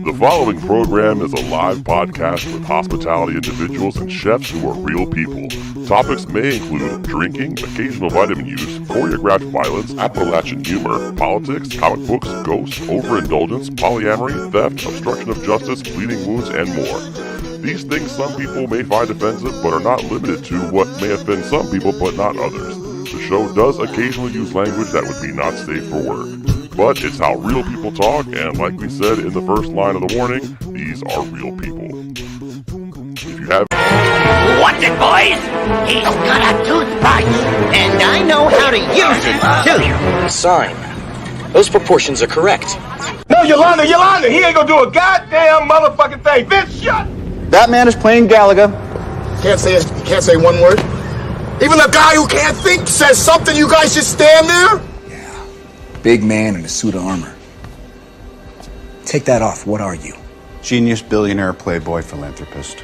The following program is a live podcast with hospitality individuals and chefs who are real people. Topics may include drinking, occasional vitamin use, choreographed violence, Appalachian humor, politics, comic books, ghosts, overindulgence, polyamory, theft, obstruction of justice, bleeding wounds, and more. These things some people may find offensive, but are not limited to what may offend some people but not others. The show does occasionally use language that would be not safe for work. But it's how real people talk, and like we said in the first line of the warning, these are real people. If you have... Watch it, boys! He's got a toothbrush, and I know how to use it, too! Sign. Those proportions are correct. No, Yolanda, he ain't gonna do a goddamn motherfucking thing. Vince, shut! That man is playing Galaga. Can't say one word. Even the guy who can't think says something. You guys just stand there? Big man in a suit of armor. Take that off. What are you? Genius, billionaire, playboy, philanthropist.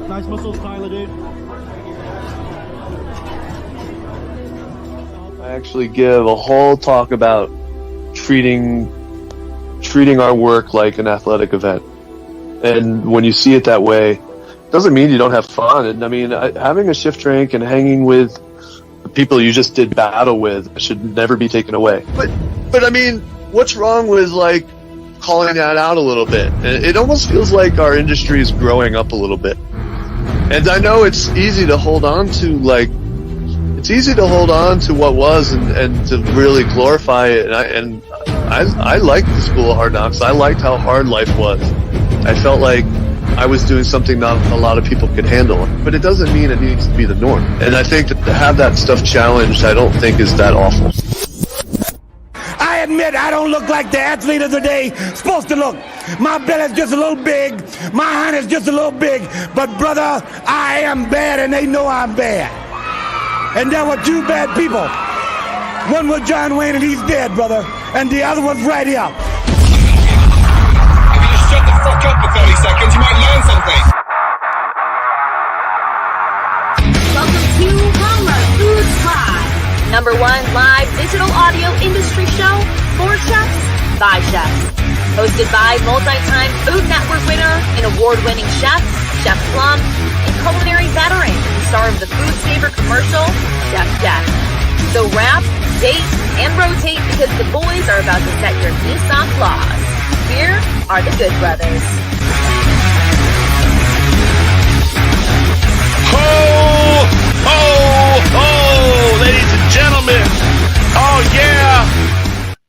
Nice muscles, Tyler, dude. I actually give a whole talk about treating our work like an athletic event. And when you see it that way, it doesn't mean you don't have fun. And I mean, having a shift drink and hanging with the people you just did battle with should never be taken away. But I mean, what's wrong with like calling that out a little bit? It almost feels like our industry is growing up a little bit. And I know it's easy to hold on to what was and to really glorify it. And I liked the School of Hard Knocks. I liked how hard life was. I felt like I was doing something not a lot of people could handle. But it doesn't mean it needs to be the norm. And I think that to have that stuff challenged, I don't think is that awful. I admit I don't look like the athlete of the day supposed to look. My belly's just a little big. My hand is just a little big. But brother, I am bad and they know I'm bad. And there were two bad people. One was John Wayne and he's dead, brother. And the other one's right here. If you just shut the fuck up for 30 seconds, you might learn something. Welcome to Mama Foods Live, #1 live digital audio industry show for chefs by chefs. Hosted by multi-time Food Network winner and award-winning chef, Chef Plum, and culinary veteran, star of the Food Saver commercial, Chef Jeff. So wrap, date, and rotate because the boys are about to set your Nissan claws. Here are the Good Brothers. Ho, ho, ho, ladies and gentlemen. Oh, yeah.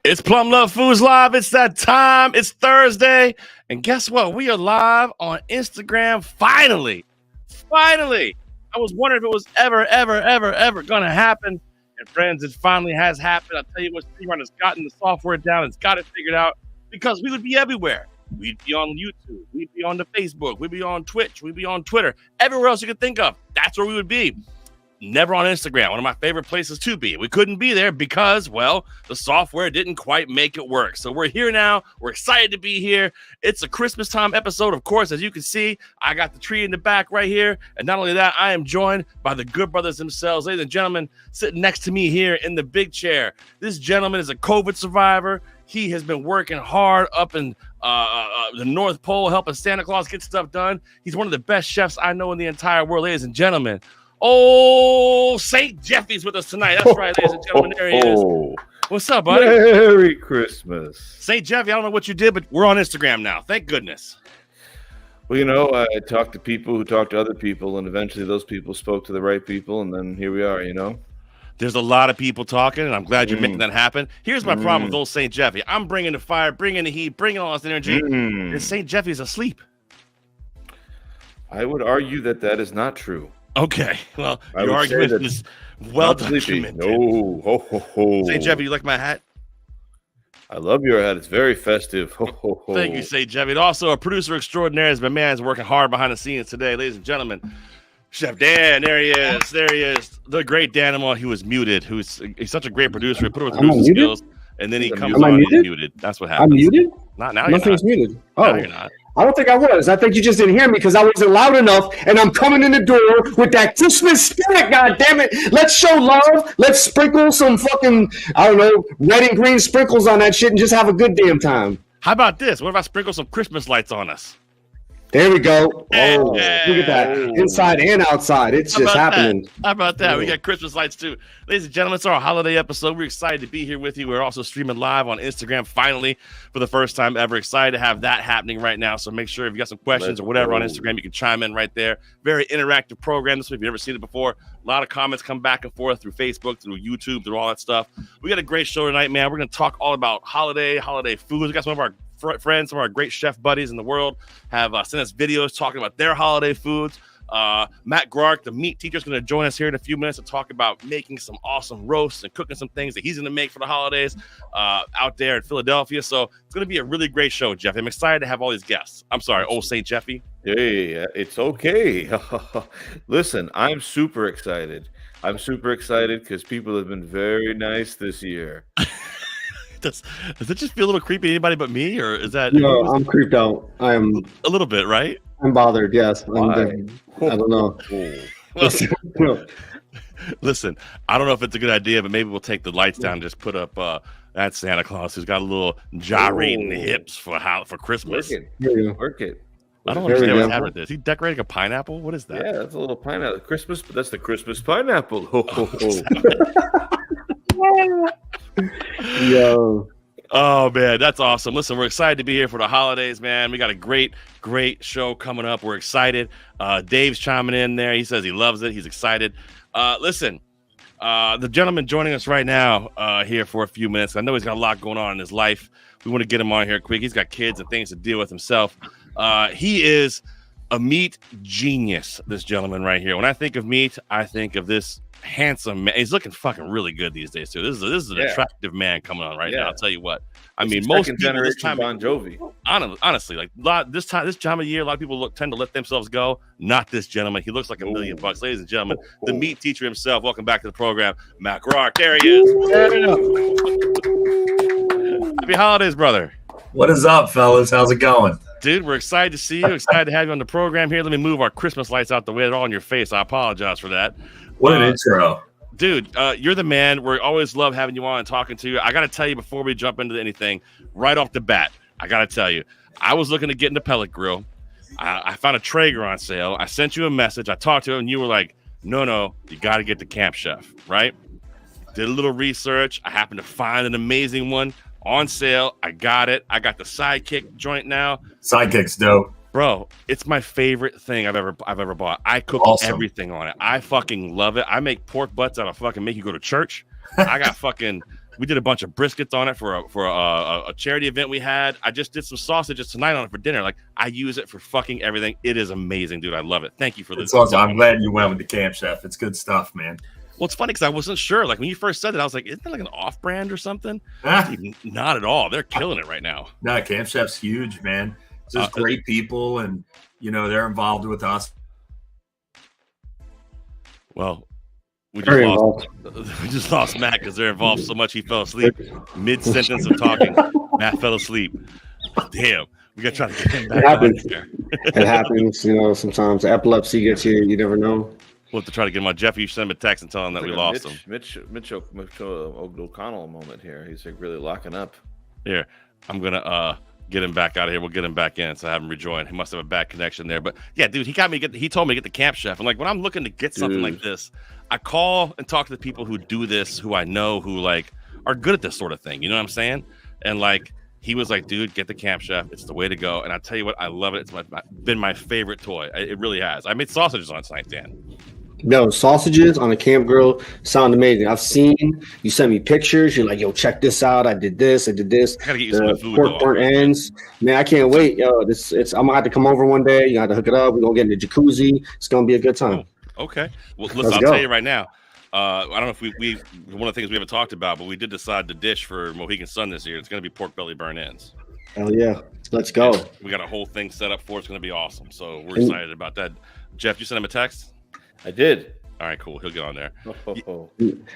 It's Plum Love Foods Live. It's that time. It's Thursday. And guess what? We are live on Instagram. Finally. I was wondering if it was ever going to happen. And friends, it finally has happened. I'll tell you what, Speedrun has gotten the software down. It's got it figured out because we would be everywhere. We'd be on YouTube. We'd be on the Facebook. We'd be on Twitch. We'd be on Twitter. Everywhere else you could think of. That's where we would be. Never on Instagram, one of my favorite places to be. We couldn't be there because, well, the software didn't quite make it work. So we're here now. We're excited to be here. It's a Christmas time episode, of course. As you can see, I got the tree in the back right here. And not only that, I am joined by the Good Brothers themselves. Ladies and gentlemen, sitting next to me here in the big chair. This gentleman is a COVID survivor. He has been working hard up in the North Pole, helping Santa Claus get stuff done. He's one of the best chefs I know in the entire world, ladies and gentlemen. Oh, St. Jeffy's with us tonight. That's right, ladies and gentlemen. There he is. What's up, buddy? Merry Christmas. St. Jeffy, I don't know what you did, but we're on Instagram now. Thank goodness. Well, you know, I talked to people who talked to other people, and eventually those people spoke to the right people, and then here we are, you know? There's a lot of people talking, and I'm glad you're making that happen. Here's my problem with old St. Jeffy. I'm bringing the fire, bringing the heat, bringing all this energy, and St. Jeffy's asleep. I would argue that is not true. Okay, well, your argument is well documented. No, ho, ho, ho. St. Jeffy, you like my hat? I love your hat. It's very festive. Ho, ho, ho. Thank you, St. Jeffy. And also, a producer extraordinaire is my man is working hard behind the scenes today, ladies and gentlemen. Chef Dan, there he is. There he is. The great Danimal. He was muted. He's such a great producer. He put with producer skills, and then he comes on and muted. That's what happens. I'm muted? Not now. Nothing's you're not. muted. Oh, no, you're not. I don't think I was. I think you just didn't hear me because I wasn't loud enough, and I'm coming in the door with that Christmas spirit, God damn it. Let's show love. Let's sprinkle some fucking, I don't know, red and green sprinkles on that shit and just have a good damn time. How about this? What if I sprinkle some Christmas lights on us? There we go. Oh, look at that. Inside and outside. It's just happening. How about that? We got Christmas lights too. Ladies and gentlemen, it's our holiday episode. We're excited to be here with you. We're also streaming live on Instagram finally for the first time ever. Excited to have that happening right now. So make sure if you got some questions or whatever on Instagram, you can chime in right there. Very interactive program this week. If you've never seen it before, a lot of comments come back and forth through Facebook, through YouTube, through all that stuff. We got a great show tonight, man. We're going to talk all about holiday foods. We got some of our friends, some of our great chef buddies in the world have sent us videos talking about their holiday foods. Matt Groark, the meat teacher, is going to join us here in a few minutes to talk about making some awesome roasts and cooking some things that he's going to make for the holidays out there in Philadelphia. So it's going to be a really great show, Jeff. I'm excited to have all these guests. I'm sorry, old St. Jeffy. Hey, it's okay. Listen, I'm super excited. I'm super excited because people have been very nice this year. Does it just feel a little creepy to anybody but me, or is that? No, I'm creeped out. I am a little bit, right? I'm bothered. Yes, I don't know. Well, listen, I don't know if it's a good idea, but maybe we'll take the lights down and just put up that Santa Claus who's got a little gyrating hips for Christmas. Work it. I don't understand what's happening with this. He decorating a pineapple? What is that? Yeah, that's a little pineapple. Christmas, but that's the Christmas pineapple. Yo. Oh man, that's awesome. Listen, we're excited to be here for the holidays, man. We got a great show coming up. We're excited. Dave's chiming in there. He says he loves it. He's excited. Listen, the gentleman joining us right now here for a few minutes. I know he's got a lot going on in his life. We want to get him on here quick. He's got kids and things to deal with himself. He is a meat genius, this gentleman right here. When I think of meat, I think of this handsome man. He's looking fucking really good these days too. This is an attractive man coming on right now. I'll tell you what. I mean, most people this time Bon Jovi. Honestly, like this time of year, a lot of people tend to let themselves go. Not this gentleman. He looks like $1 million. Ladies and gentlemen, the meat teacher himself. Welcome back to the program, Matt Groark. There he is. Happy holidays, brother. What is up, fellas? How's it going? Dude, we're excited to see you. Excited to have you on the program here. Let me move our Christmas lights out the way. They're all in your face. I apologize for that. What an intro. Dude, you're the man. We always love having you on and talking to you. I got to tell you before we jump into anything, right off the bat, I got to tell you, I was looking to get into pellet grill. I found a Traeger on sale. I sent you a message. I talked to him, and you were like, no, you got to get the Camp Chef, right? Did a little research. I happened to find an amazing one on sale. I got it. I got the Sidekick joint now. Sidekick's dope. Bro, it's my favorite thing I've ever bought. I cook everything on it. I fucking love it. I make pork butts that'll fucking make you go to church. I got we did a bunch of briskets on it for a charity event we had. I just did some sausages tonight on it for dinner. Like, I use it for fucking everything. It is amazing, dude. I love it. Thank you for this. It's awesome. I'm glad you went with the Camp Chef. It's good stuff, man. Well, it's funny because I wasn't sure. Like, when you first said it, I was like, isn't that like an off-brand or something? Not at all. They're killing it right now. No, Camp Chef's huge, man. Just great people, and they're involved with us. Well, we just lost Matt because they're involved so much he fell asleep mid-sentence of talking. Matt fell asleep. Damn, we gotta try to get him back. It happens, sometimes epilepsy gets you. You never know. We'll have to try to get him on. Jeff, you send him a text and tell him that we lost him. Mitch O'Connell moment here. He's like really locking up. Here, I'm gonna get him back out of here. We'll get him back in, so I have him rejoin. He must have a bad connection there, but yeah, dude, he told me to get the Camp Chef. And like, when I'm looking to get something like this, I call and talk to the people who do this, who I know, who like are good at this sort of thing. You know what I'm saying? And like, he was like, dude, get the Camp Chef. It's the way to go. And I tell you what, I love it. It's been my favorite toy. It really has. I made sausages on it tonight, Dan. No, sausages on a camp grill sound amazing. I've seen you send me pictures. You're like, yo, check this out. I did this. I gotta get you some food. Pork burnt ends. Man, I can't wait. Yo, I'm gonna have to come over one day. You have to hook it up. We're gonna get in the jacuzzi. It's gonna be a good time. Okay. Well, listen, I'll tell you right now. I don't know if we one of the things we haven't talked about, but we did decide the dish for Mohegan Sun this year. It's gonna be pork belly burnt ends. Hell yeah. Let's go. And we got a whole thing set up for it. It's gonna be awesome. So we're excited about that. Jeff, you sent him a text? I did. All right, cool. He'll get on there.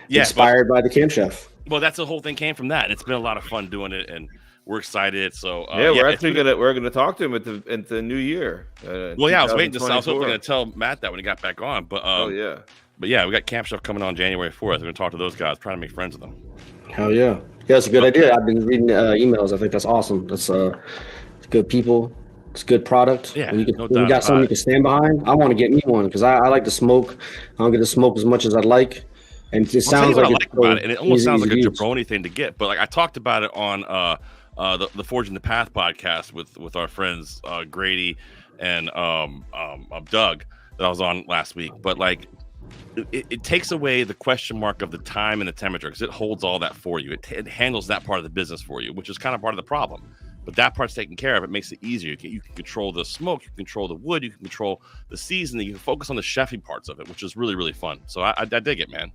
Yeah, inspired by the Camp Chef. Well, that's the whole thing came from that. It's been a lot of fun doing it, and We're excited. So we're actually gonna talk to him at the new year. I was waiting I was hoping to tell Matt that when he got back on. But we got Camp Chef coming on January 4th. We're gonna talk to those guys, trying to make friends with them. Hell yeah, it's a good idea. I've been reading emails. I think that's awesome. That's it's good people. It's a good product. Yeah, when you got something you can stand behind. I want to get me one because I like to smoke. I don't get to smoke as much as I'd like. And it sounds like about it, and it almost sounds like a jabroni thing to get. But like I talked about it on the Forging the Path podcast with our friends Grady and Doug that I was on last week. But like it takes away the question mark of the time and the temperature because it holds all that for you. It handles that part of the business for you, which is kind of part of the problem. But that part's taken care of. It makes it easier. You can control the smoke, you can control the wood, you can control the seasoning, you can focus on the chefy parts of it, which is really, really fun. So I dig it, man.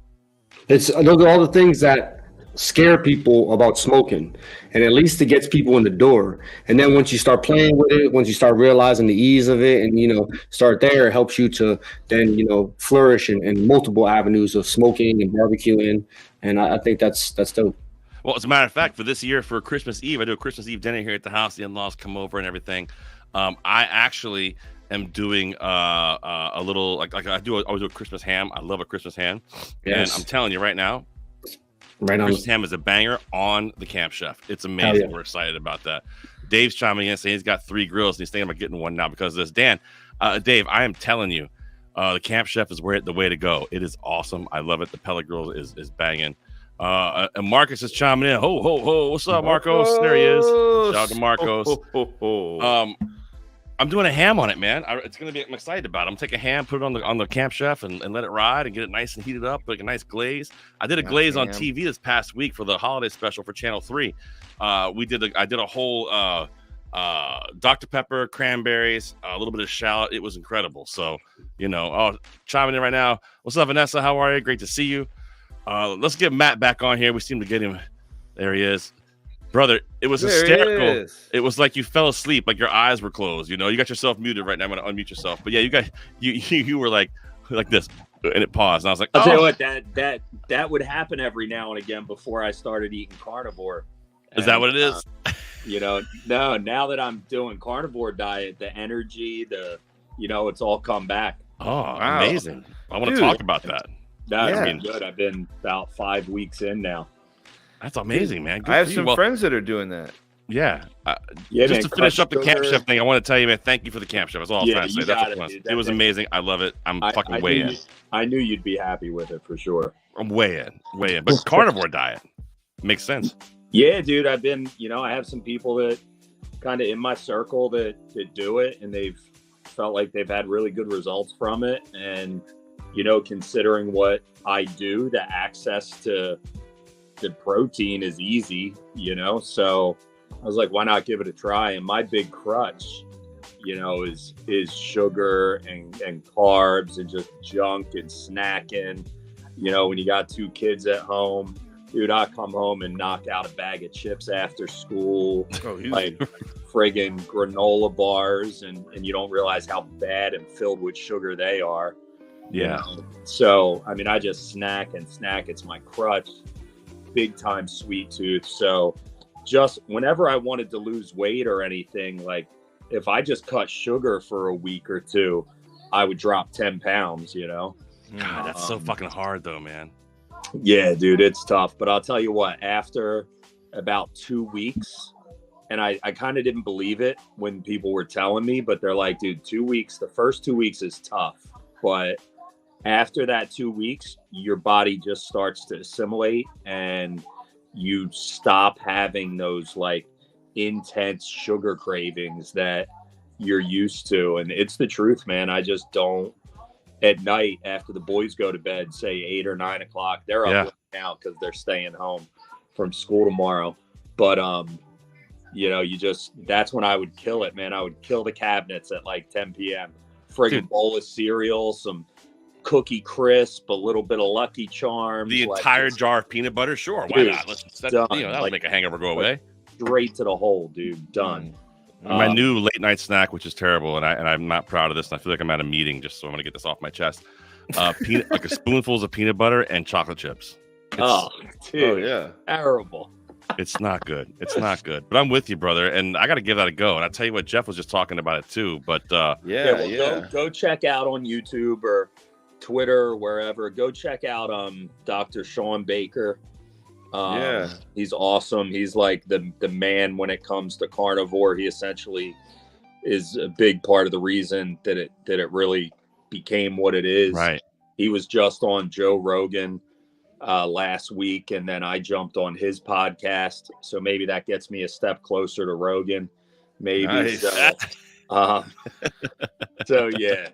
Those are all the things that scare people about smoking, and at least it gets people in the door. And then once you start playing with it, once you start realizing the ease of it, and start there, it helps you to then flourish in multiple avenues of smoking and barbecuing. And I think that's dope. Well, as a matter of fact, for this year, for Christmas Eve, I do a Christmas Eve dinner here at the house. The in-laws come over and everything. I actually am doing a little like I always do a Christmas ham. I love a Christmas ham, and I'm telling you right now, Christmas ham is a banger on the Camp Chef. It's amazing. We're excited about that. Dave's chiming in saying he's got 3 grills and he's thinking about getting one now because of this. Dan, Dave, I am telling you, the Camp Chef is the way to go. It is awesome. I love it. The pellet grill is banging. And Marcus is chiming in. Ho, ho, ho. What's up, Marcos? There he is. Shout out to Marcos. I'm doing a ham on it, man. I'm excited about it. I'm taking a ham, put it on the Camp Chef and let it ride and get it nice and heated up, like a nice glaze. I did a glaze on TV this past week for the holiday special for Channel 3. I did a whole Dr. Pepper, cranberries, a little bit of shallot. It was incredible. So, chiming in right now. What's up, Vanessa? How are you? Great to see you. Let's get Matt back on here. We seem to get him. There he is. Brother, it was hysterical. It was like you fell asleep, like your eyes were closed. You got yourself muted right now. I'm going to unmute yourself. But yeah, you were like this, and it paused. And I was like, I'll tell you what, that would happen every now and again before I started eating carnivore. Is that what it is? No, now that I'm doing carnivore diet, the energy, it's all come back. Oh, wow. Amazing. I want to talk about that. That's been good. I've been about 5 weeks in now. That's amazing, man. I have some friends that are doing that. Yeah. Just to finish up the Camp Chef thing, I want to tell you, man, thank you for the Camp Chef. That's all I'm trying to say. That's it was amazing. I love it. I'm fucking way in. I knew you'd be happy with it for sure. I'm way in. But carnivore diet makes sense. Yeah, dude. I've been, I have some people that kind of in my circle that do it, and they've felt like they've had really good results from it. And, considering what I do, the access to the protein is easy, so I was like, why not give it a try? And my big crutch, is sugar and carbs and just junk and snacking. When you got 2 kids at home, dude, I come home and knock out a bag of chips after school, like friggin' granola bars, and you don't realize how bad and filled with sugar they are. Yeah. So, I just snack. It's my crutch. Big time sweet tooth. So just whenever I wanted to lose weight or anything, like if I just cut sugar for a week or 2, I would drop 10 pounds, God, that's so fucking hard though, man. Yeah, dude, it's tough. But I'll tell you what, after about 2 weeks, and I kind of didn't believe it when people were telling me, but they're like, dude, 2 weeks, the first 2 weeks is tough. But after that 2 weeks, your body just starts to assimilate and you stop having those like intense sugar cravings that you're used to. And it's the truth, man. I just don't at night after the boys go to bed, say 8 or 9 o'clock, they're up now because they're staying home from school tomorrow. But, that's when I would kill it, man. I would kill the cabinets at like 10 p.m. Friggin' bowl of cereal, some Cookie Crisp, a little bit of Lucky Charms, the entire jar of peanut butter. Sure, why not? That'll make a hangover go away. Straight to the hole, dude. Done. My new late night snack, which is terrible, and I'm not proud of this. And I feel like I'm at a meeting, just so I'm gonna get this off my chest. Like a spoonfuls of peanut butter and chocolate chips. Dude, terrible. It's not good. It's not good. But I'm with you, brother. And I got to give that a go. And I tell you what, Jeff was just talking about it too. But Go check out on YouTube or Twitter or wherever. Go check out Dr. Sean Baker. He's awesome. He's like the man when it comes to carnivore. He essentially is a big part of the reason that it really became what it is. Right. He was just on Joe Rogan last week, and then I jumped on his podcast. So maybe that gets me a step closer to Rogan. Maybe. Nice. So yeah,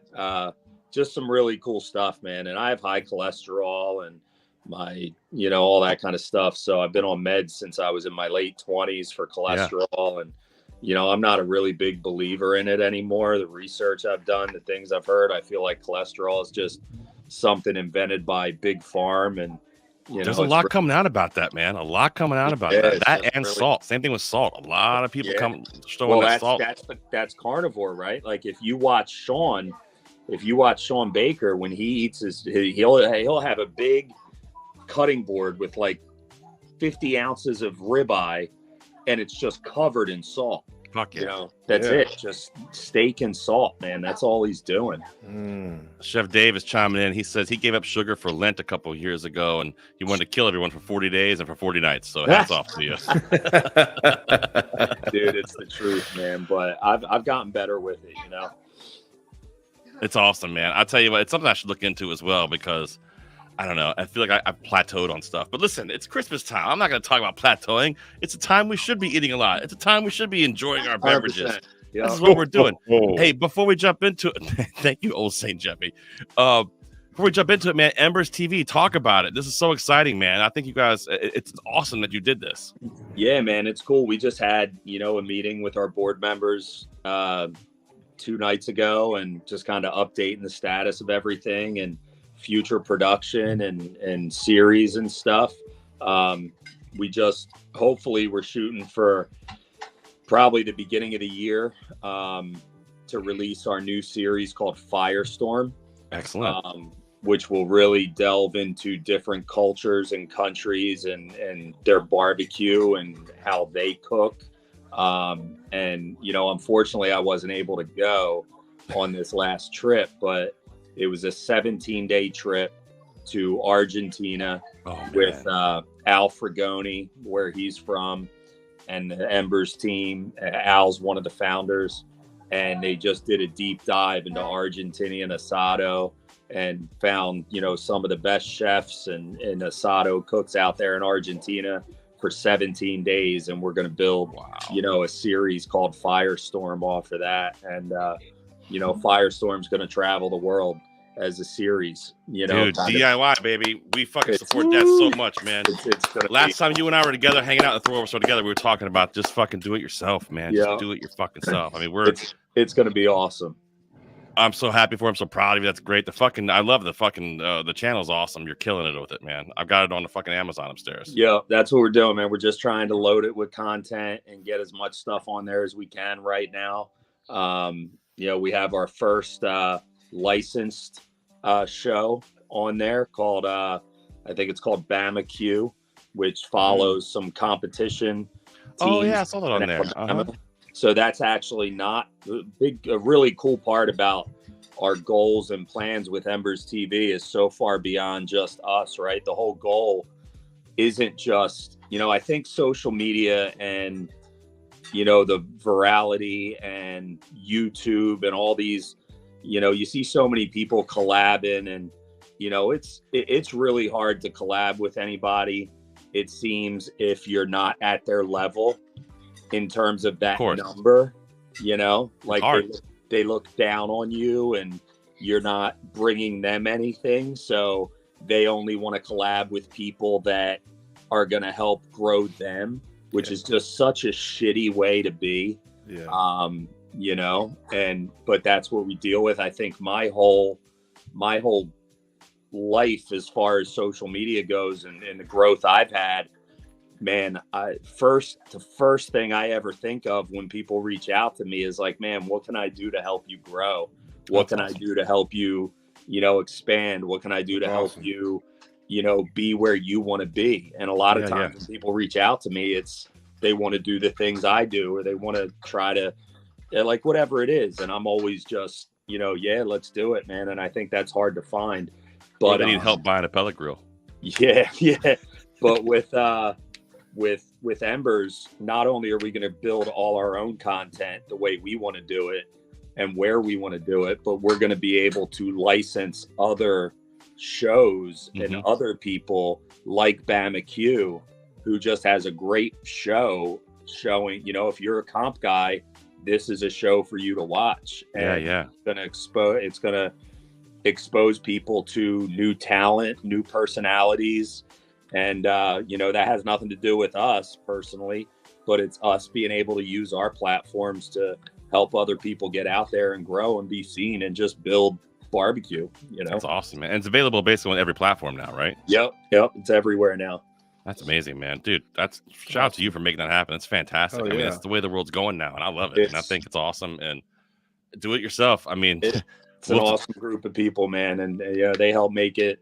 just some really cool stuff, man. And I have high cholesterol and my, all that kind of stuff. So I've been on meds since I was in my late 20s for cholesterol. And, I'm not a really big believer in it anymore. The research I've done, the things I've heard, I feel like cholesterol is just something invented by Big Farm. And, there's a lot coming out about that, man. A lot coming out about that. That and really, salt. Same thing with salt. A lot of people showing that salt. That's carnivore, right? Like if you watch Sean Baker, when he eats he'll have a big cutting board with like 50 ounces of ribeye, and it's just covered in salt. Fuck yeah. That's it. Just steak and salt, man. That's all he's doing. Chef Dave is chiming in. He says he gave up sugar for Lent a couple of years ago, and he wanted to kill everyone for 40 days and for 40 nights. So hats off to you. Dude, it's the truth, man. But I've gotten better with it, It's awesome, man. I'll tell you what, it's something I should look into as well, because I don't know. I feel like I've plateaued on stuff. But listen, it's Christmas time. I'm not going to talk about plateauing. It's a time we should be eating a lot. It's a time we should be enjoying our beverages. Yeah. This is what we're doing. Hey, before we jump into it, thank you, old Saint Jeffy. Before we jump into it, man, Embers TV, talk about it. This is so exciting, man. I think you guys, it's awesome that you did this. Yeah, man, it's cool. We just had, a meeting with our board members 2 nights ago, and just kind of updating the status of everything and future production and series and stuff. Hopefully we're shooting for probably the beginning of the year to release our new series called Firestorm. Excellent. Which will really delve into different cultures and countries and their barbecue and how they cook. Unfortunately I wasn't able to go on this last trip, but it was a 17-day trip to Argentina with Al Fragoni, where he's from, and the Embers team. Al's one of the founders, and they just did a deep dive into Argentinian asado and found, some of the best chefs and asado cooks out there in Argentina for 17 days. And we're going to build, a series called Firestorm off of that. And, Firestorm's going to travel the world as a series, Dude, DIY, baby. We fucking support that so much, man. Last time you and I were together, hanging out in the 3 over together, we were talking about just fucking do it yourself, man. Just do it your fucking self. I mean, it's going to be awesome. I'm so happy for him. I'm so proud of you. That's great. I love the fucking, the channel's awesome. You're killing it with it, man. I've got it on the fucking Amazon upstairs. Yeah, that's what we're doing, man. We're just trying to load it with content and get as much stuff on there as we can right now. We have our first licensed show on there called I think it's called Bama Q, which follows some competition teams. Oh yeah, I saw that on there. So that's actually not a really cool part about our goals and plans with Embers TV is so far beyond just us, right? The whole goal isn't just, I think social media and, the virality and YouTube and all these, you see so many people collabing, and, it's really hard to collab with anybody, it seems, if you're not at their level in terms of that number, like they look down on you and you're not bringing them anything. So they only want to collab with people that are going to help grow them, which is just such a shitty way to be. But that's what we deal with. I think my whole life, as far as social media goes and the growth I've had, man, the first thing I ever think of when people reach out to me is like, man, what can I do to help you grow? What can I do to help you, expand? What can I do to help you, be where you want to be. And a lot of times when people reach out to me, they want to do the things I do, or they want to try to like whatever it is. And I'm always just, let's do it, man. And I think that's hard to find. But they need help buying a pellet grill. Yeah. But with Embers, not only are we going to build all our own content the way we want to do it and where we want to do it, but we're going to be able to license other shows and other people like Bama Q, who just has a great show showing, if you're a comp guy, this is a show for you to watch. And it's going to expose people to new talent, new personalities. And, that has nothing to do with us personally, but it's us being able to use our platforms to help other people get out there and grow and be seen and just build barbecue. That's awesome, man. And it's available basically on every platform now, right? Yep. It's everywhere now. That's amazing, man. Dude, shout out to you for making that happen. It's fantastic. I mean, that's the way the world's going now, and I love it. And I think it's awesome. And do it yourself. I mean, it's an awesome group of people, man. And they help make it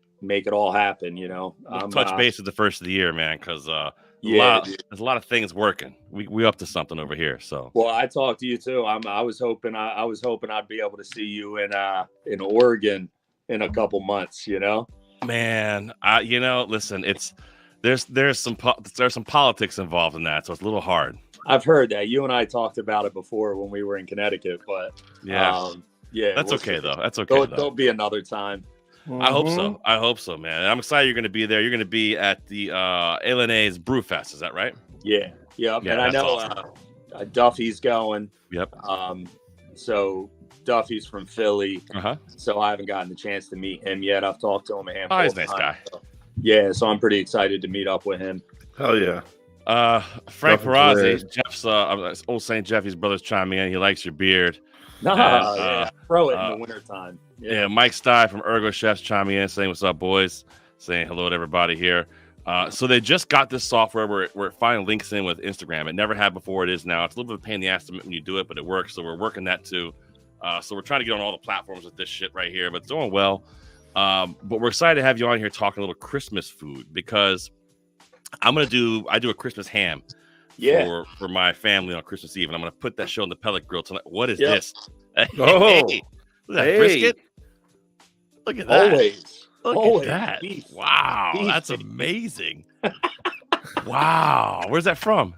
all happen. We'll touch base at the first of the year, man, because there's a lot of things working. We up to something over here. So well, I talked to you too. I was hoping I'd be able to see you in Oregon in a couple months. Man, listen, there's some politics involved in that, so it's a little hard. I've heard that. You and I talked about it before when we were in Connecticut, but that's okay though. That's okay. There'll be another time. I hope so, man. And I'm excited you're going to be there. You're going to be at the LNA's Brewfest. Is that right? Yeah. And I know awesome. Duffy's going. Yep. So Duffy's from Philly. So I haven't gotten the chance to meet him yet. I've talked to him a handful of times. Nice guy. So I'm pretty excited to meet up with him. Hell yeah. Frank Perazzi, Jeff's old St. Jeffy's brothers chime in. He likes your beard. Throw it in the wintertime. Yeah, Mike Stye from Ergo Chefs chiming in, saying, "What's up, boys?" Saying hello to everybody here. So they just got this software where it finally links in with Instagram. It never had before. It is now. It's a little bit of a pain in the ass when you do it, but it works. So we're working that too. So we're trying to get on all the platforms with this shit right here, but it's doing well. But we're excited to have you on here talking a little Christmas food, because I do a Christmas ham for my family on Christmas Eve, and I'm gonna put that show on the pellet grill tonight. What is this? Look at that brisket. Look at that. Look at that. Beef. Wow, that's amazing. Wow. Where's that from?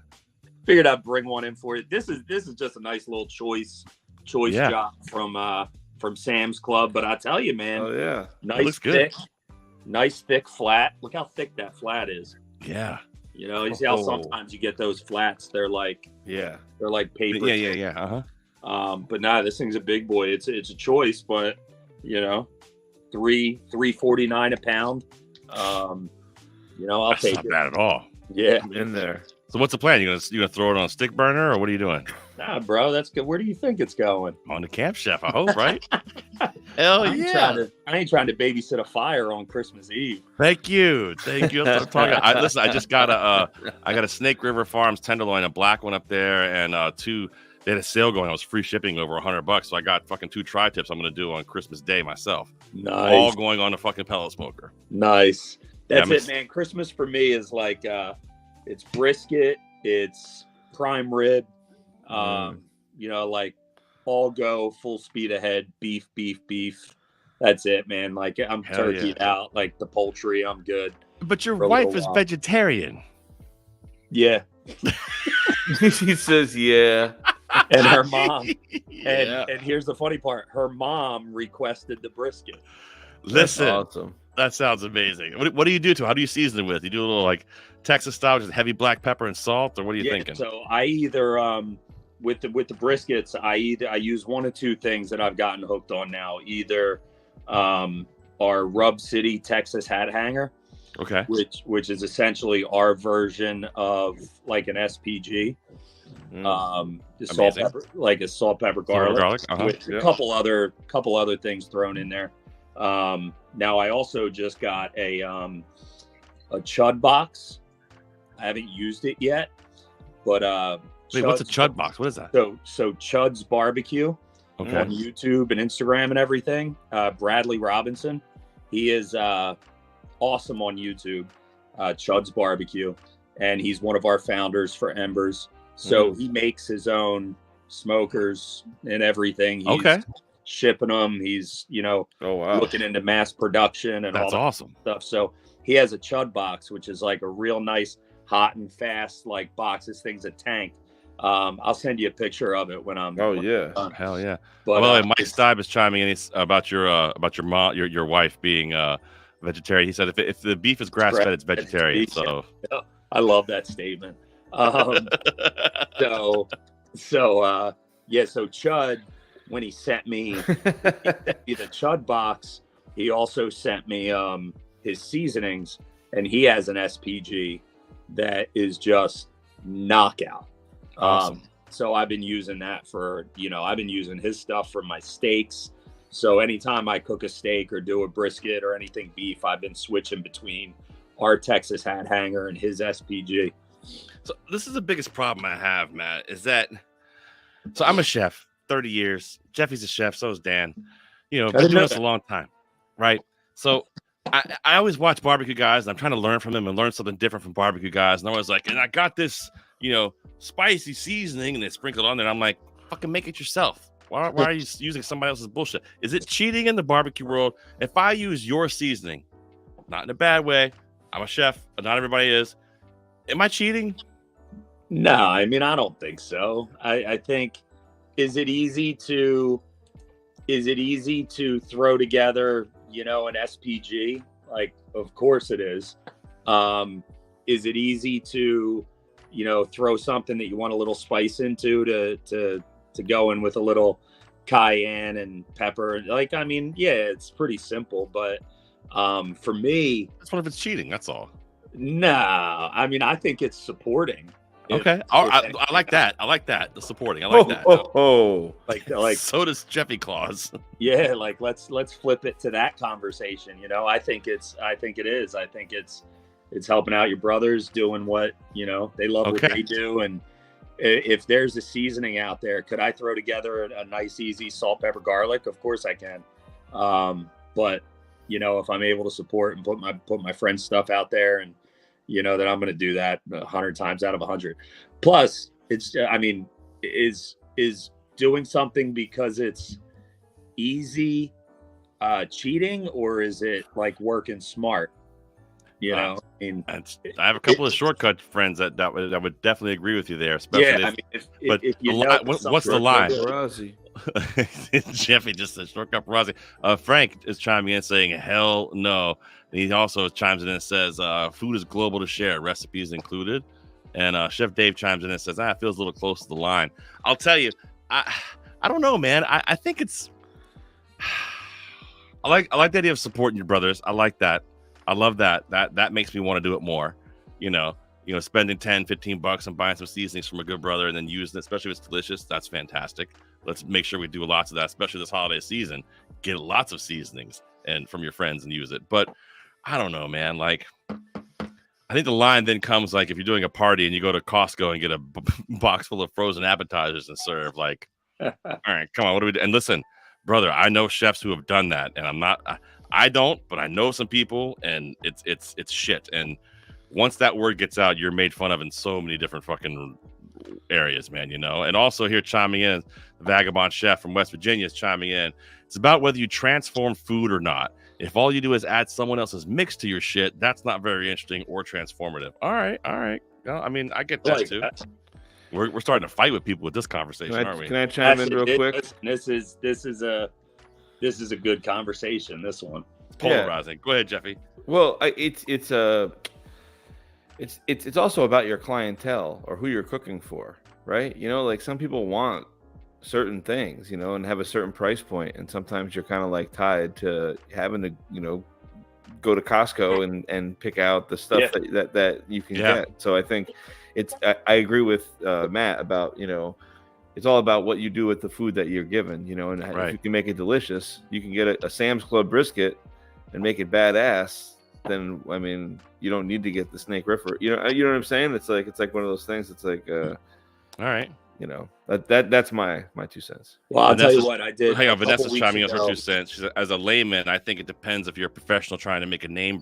Figured I'd bring one in for you. This is just a nice little choice job from Sam's Club. But I tell you, man, nice thick flat. Look how thick that flat is. Yeah. You see how sometimes you get those flats. They're like they're like paper. Yeah. But this thing's a big boy. It's a choice, but $3.49 a pound. I'll That's take not it. bad at all. Yeah, I'm in there. So what's the plan? You gonna throw it on a stick burner, or what are you doing? Nah, bro, that's good. Where do you think it's going? On the Camp Chef, I hope, right? Hell yeah! I ain't trying to babysit a fire on Christmas Eve. Thank you. That's what I'm talking. Listen, I just got a Snake River Farms tenderloin, a black one up there, and two. They had a sale going. I was free shipping over $100, so I got fucking 2 tri-tips I'm gonna do on Christmas Day myself. Nice. All going on the fucking pellet smoker. Nice. That's it, man. Christmas for me is like it's brisket, it's prime rib, like all go full speed ahead, beef. That's it, man. Like I'm turkeyed out, like the poultry, I'm good. But your wife is vegetarian. Yeah. She says, yeah. And her mom. And here's the funny part. Her mom requested the brisket. Listen, that's awesome. That sounds amazing. What do you do to it? How do you season it with? You do a little like Texas style, just heavy black pepper and salt, or what are you thinking? So I either with the briskets, I use one of two things that I've gotten hooked on now. Either our Rub City Texas hat hanger. Okay. Which is essentially our version of like an SPG. Salt, pepper, like a salt, pepper, garlic, with a couple other things thrown in there. Now I also just got a Chud box. I haven't used it yet, but wait, what's a Chud box? What is that? So Chud's Barbecue on YouTube and Instagram and everything. Bradley Robinson, he is awesome on YouTube, Chud's Barbecue, and he's one of our founders for Embers. So he makes his own smokers and everything. He's shipping them. He's, looking into mass production and all that awesome stuff. So he has a Chud box, which is like a real nice, hot and fast like box. This thing's a tank. I'll send you a picture of it when I'm. Hell yeah! But by the way, Mike Stibe is chiming in about your mom, your wife being vegetarian. He said if the beef is grass fed, it's vegetarian. So I love that statement. So Chud, when he sent me the Chud box, he also sent me his seasonings, and he has an SPG that is just knockout. Awesome. So I've been using that I've been using his stuff for my steaks. So anytime I cook a steak or do a brisket or anything beef, I've been switching between our Texas hat hanger and his SPG. So this is the biggest problem I have, Matt, is that, so I'm a chef, 30 years. Jeffy's a chef. So is Dan. Been doing this a long time, right? So I always watch barbecue guys, and I'm trying to learn from them and learn something different from barbecue guys. And I was like, and I got this, spicy seasoning, and they sprinkle it on there. And I'm like, fucking make it yourself. Why are you using somebody else's bullshit? Is it cheating in the barbecue world? If I use your seasoning, not in a bad way, I'm a chef, but not everybody is. Am I cheating? No, I mean, I don't think so. I think, is it easy to throw together, an SPG? Like, of course it is. Is it easy to, throw something that you want a little spice into to go in with a little cayenne and pepper? Like, I mean, yeah, it's pretty simple, but for me, that's what if it's cheating. That's all. No, I mean, I think it's supporting. Okay, I like that. I like that. The supporting. I like that. Like so does Jeffy Claus. Yeah, like let's flip it to that conversation. I think it is. I think it's helping out your brothers doing what they love what they do. And if there's a seasoning out there, could I throw together a nice, easy salt, pepper, garlic? Of course I can. But if I'm able to support and put my friend's stuff out there, and that I'm going to do that 100 times out of 100. Plus, it's, I mean, is doing something because it's easy cheating, or is it like working smart? I mean, I have a couple of shortcut friends that would definitely agree with you there. Especially what's the line? Jeffy just said shortcut Parazzi. Frank is chiming in saying hell no. And he also chimes in and says food is global to share, recipes included. And Chef Dave chimes in and says it feels a little close to the line. I'll tell you, I don't know, man. I think it's I like the idea of supporting your brothers. I like that. I love that. That makes me want to do it more. Spending $10-15 and buying some seasonings from a good brother and then using it, especially if it's delicious. That's fantastic. Let's make sure we do lots of that, especially this holiday season. Get lots of seasonings and from your friends and use it. But I don't know, man. Like, I think the line then comes like if you're doing a party and you go to Costco and get a box full of frozen appetizers and serve. Like, all right, come on, what do we do? And listen, brother, I know chefs who have done that, and I don't, but I know some people, and it's shit. And once that word gets out, you're made fun of in so many different fucking areas, man. And also here chiming in, the Vagabond Chef from West Virginia is chiming in. It's about whether you transform food or not. If all you do is add someone else's mix to your shit, that's not very interesting or transformative. All right. I mean, I get that too. We're starting to fight with people with this conversation, aren't we? Can I chime in real quick? This is a good conversation. This one. It's polarizing. Go ahead, Jeffy. Well, it's also about your clientele or who you're cooking for, right? Like some people want certain things, and have a certain price point, and sometimes you're kind of like tied to having to, go to Costco and pick out the stuff that you can get. So I think I agree with Matt about, it's all about what you do with the food that you're given, and if you can make it delicious, you can get a Sam's Club brisket and make it badass. Then I mean, you don't need to get the snake riffer. You know what I'm saying? It's like one of those things. It's like, all right. that's my 2 cents. Well, I'll tell you what I did. Hang on, Vanessa's chiming in for 2 cents. She said, as a layman, I think it depends if you're a professional trying to make a name,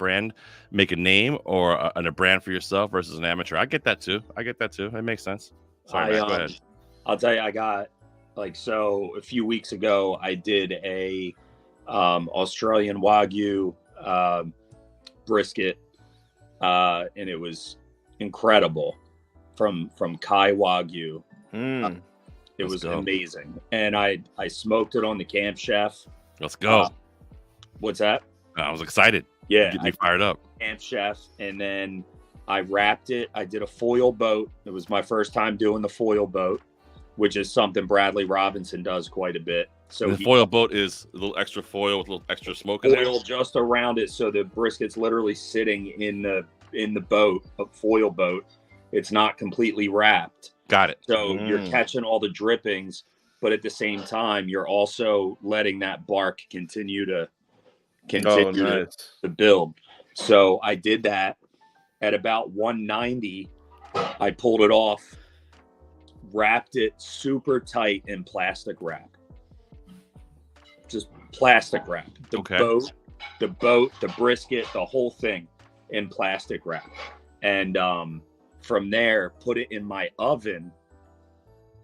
or a brand for yourself versus an amateur. I get that too. It makes sense. Sorry, Matt, go ahead. I'll tell you, I got so a few weeks ago, I did a Australian Wagyu brisket, and it was incredible from Kai Wagyu. It was amazing, and I smoked it on the Camp Chef. Let's go. What's that? I was excited. Yeah, get me fired up. Camp Chef, and then I wrapped it. I did a foil boat. It was my first time doing the foil boat, which is something Bradley Robinson does quite a bit. So the foil boat is a little extra foil with a little extra smoke in there. Foil just around it, so the brisket's literally sitting in the boat, a foil boat. It's not completely wrapped. Got it. So you're catching all the drippings, but at the same time, you're also letting that bark continue to build. So I did that at about 190. I pulled it off, wrapped it super tight in plastic wrap. Just plastic wrap. The boat, the brisket, the whole thing in plastic wrap. And from there, put it in my oven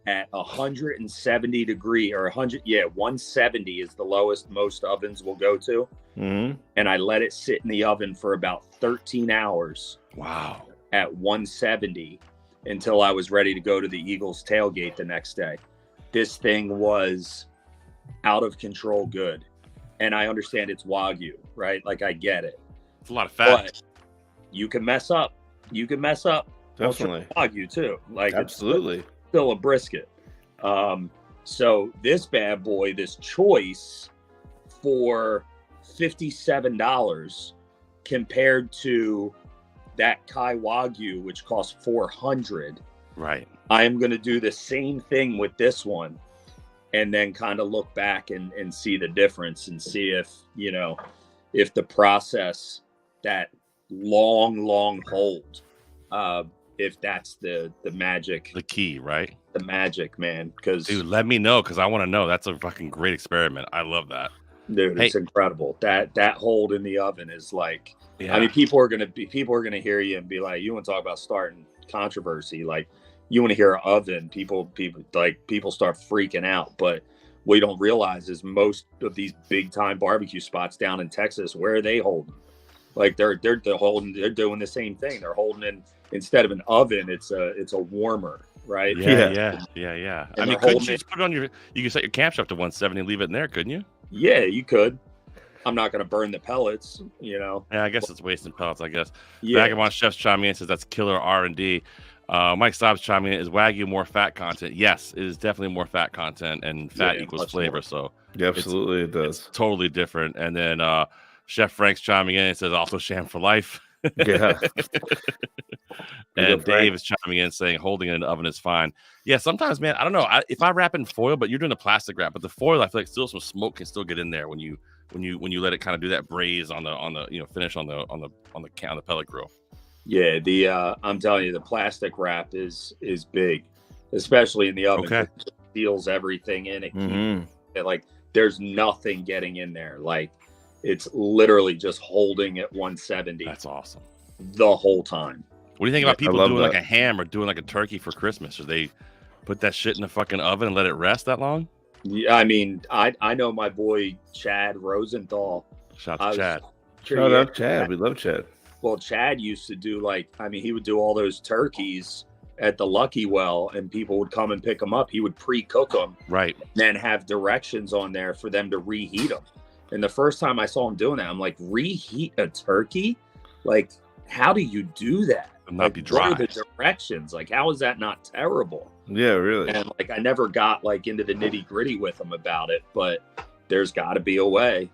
at 170 degree or 170 is the lowest most ovens will go to. Mm-hmm. And I let it sit in the oven for about 13 hours. Wow. At 170 until I was ready to go to the Eagles tailgate the next day. This thing was out of control good. And I understand it's Wagyu, right? Like, I get it. It's a lot of fat. But you can mess up. Definitely. Wagyu too. Like, absolutely. It's still a brisket. So this bad boy, this choice for $57 compared to that Kai Wagyu, which costs $400. Right. I am going to do the same thing with this one, and then kind of look back and see the difference and see if the process, that long hold, if that's the magic, the key, right? The magic, man. Because dude, let me know, because I want to know. That's a fucking great experiment. I love that, dude. It's incredible. That hold in the oven is like. Yeah. I mean, people are gonna hear you and be like, "You want to talk about starting controversy? Like, you want to hear an oven?" People start freaking out. But what you don't realize is most of these big time barbecue spots down in Texas, where are they holding? Like they're doing the same thing. They're holding in, instead of an oven, it's a warmer, right? Yeah. I mean, couldn't you just put it on you can set your camp chef to 170 and leave it in there, couldn't you? Yeah, you could. I'm not going to burn the pellets, Yeah, I guess it's wasting pellets, I guess. Yeah. Vagabond Chef's chiming in, says that's killer R&D. Mike Stobbs chiming in, is Wagyu more fat content? Yes, it is definitely more fat content, and fat equals flavor. More. So yeah, absolutely, it does. It's totally different. And then Chef Frank's chiming in and says also sham for life. Yeah. And Dave is chiming in saying holding it in the oven is fine. Yeah, sometimes, man, I don't know. If I wrap in foil, but you're doing a plastic wrap, but the foil, I feel like still some smoke can still get in there when you let it kind of do that braise on the finish on the pellet grill. Yeah, I'm telling you, the plastic wrap is big, especially in the oven. Okay. It seals everything in it. Mm-hmm. Like there's nothing getting in there. Like it's literally just holding at 170. That's awesome. The whole time. What do you think about people doing like a ham or doing like a turkey for Christmas? Or they put that shit in the fucking oven and let it rest that long? Yeah, I mean, I know my boy Chad Rosenthal. Shout out to Chad. Shout out Chad. We love Chad. Well, Chad used to do he would do all those turkeys at the Lucky Well, and people would come and pick them up. He would pre-cook them, right? Then have directions on there for them to reheat them. And the first time I saw him doing that, I'm like, reheat a turkey? Like, how do you do that? Not be dry. What are the directions? Like, how is that not terrible? Yeah, really. And I never got into the nitty gritty with him about it, but there's got to be a way.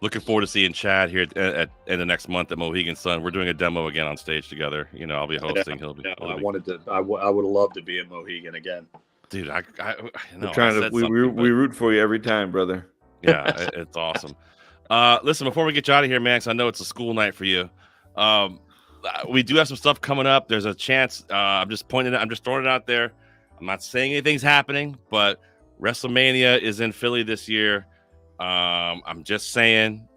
Looking forward to seeing Chad here in the next month at Mohegan Sun. We're doing a demo again on stage together. I'll be hosting. He'll be. I would have loved to be in Mohegan again, dude. I know. We're trying to. We root for you every time, brother. Yeah, it's awesome. Listen, before we get you out of here, Max, I know it's a school night for you. We do have some stuff coming up. There's a chance. I'm just throwing it out there. I'm not saying anything's happening, but WrestleMania is in Philly this year. I'm just saying,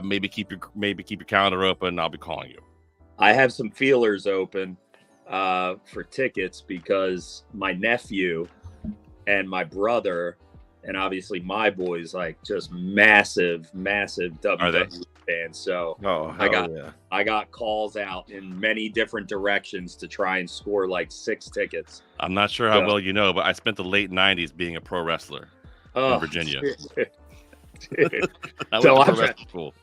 maybe keep your calendar open. I'll be calling you. I have some feelers open for tickets because my nephew and my brother, and obviously my boys, like just massive WWE fans. So I got calls out in many different directions to try and score like 6 tickets. I'm not sure how well you know, but I spent the late 90s being a pro wrestler in Virginia.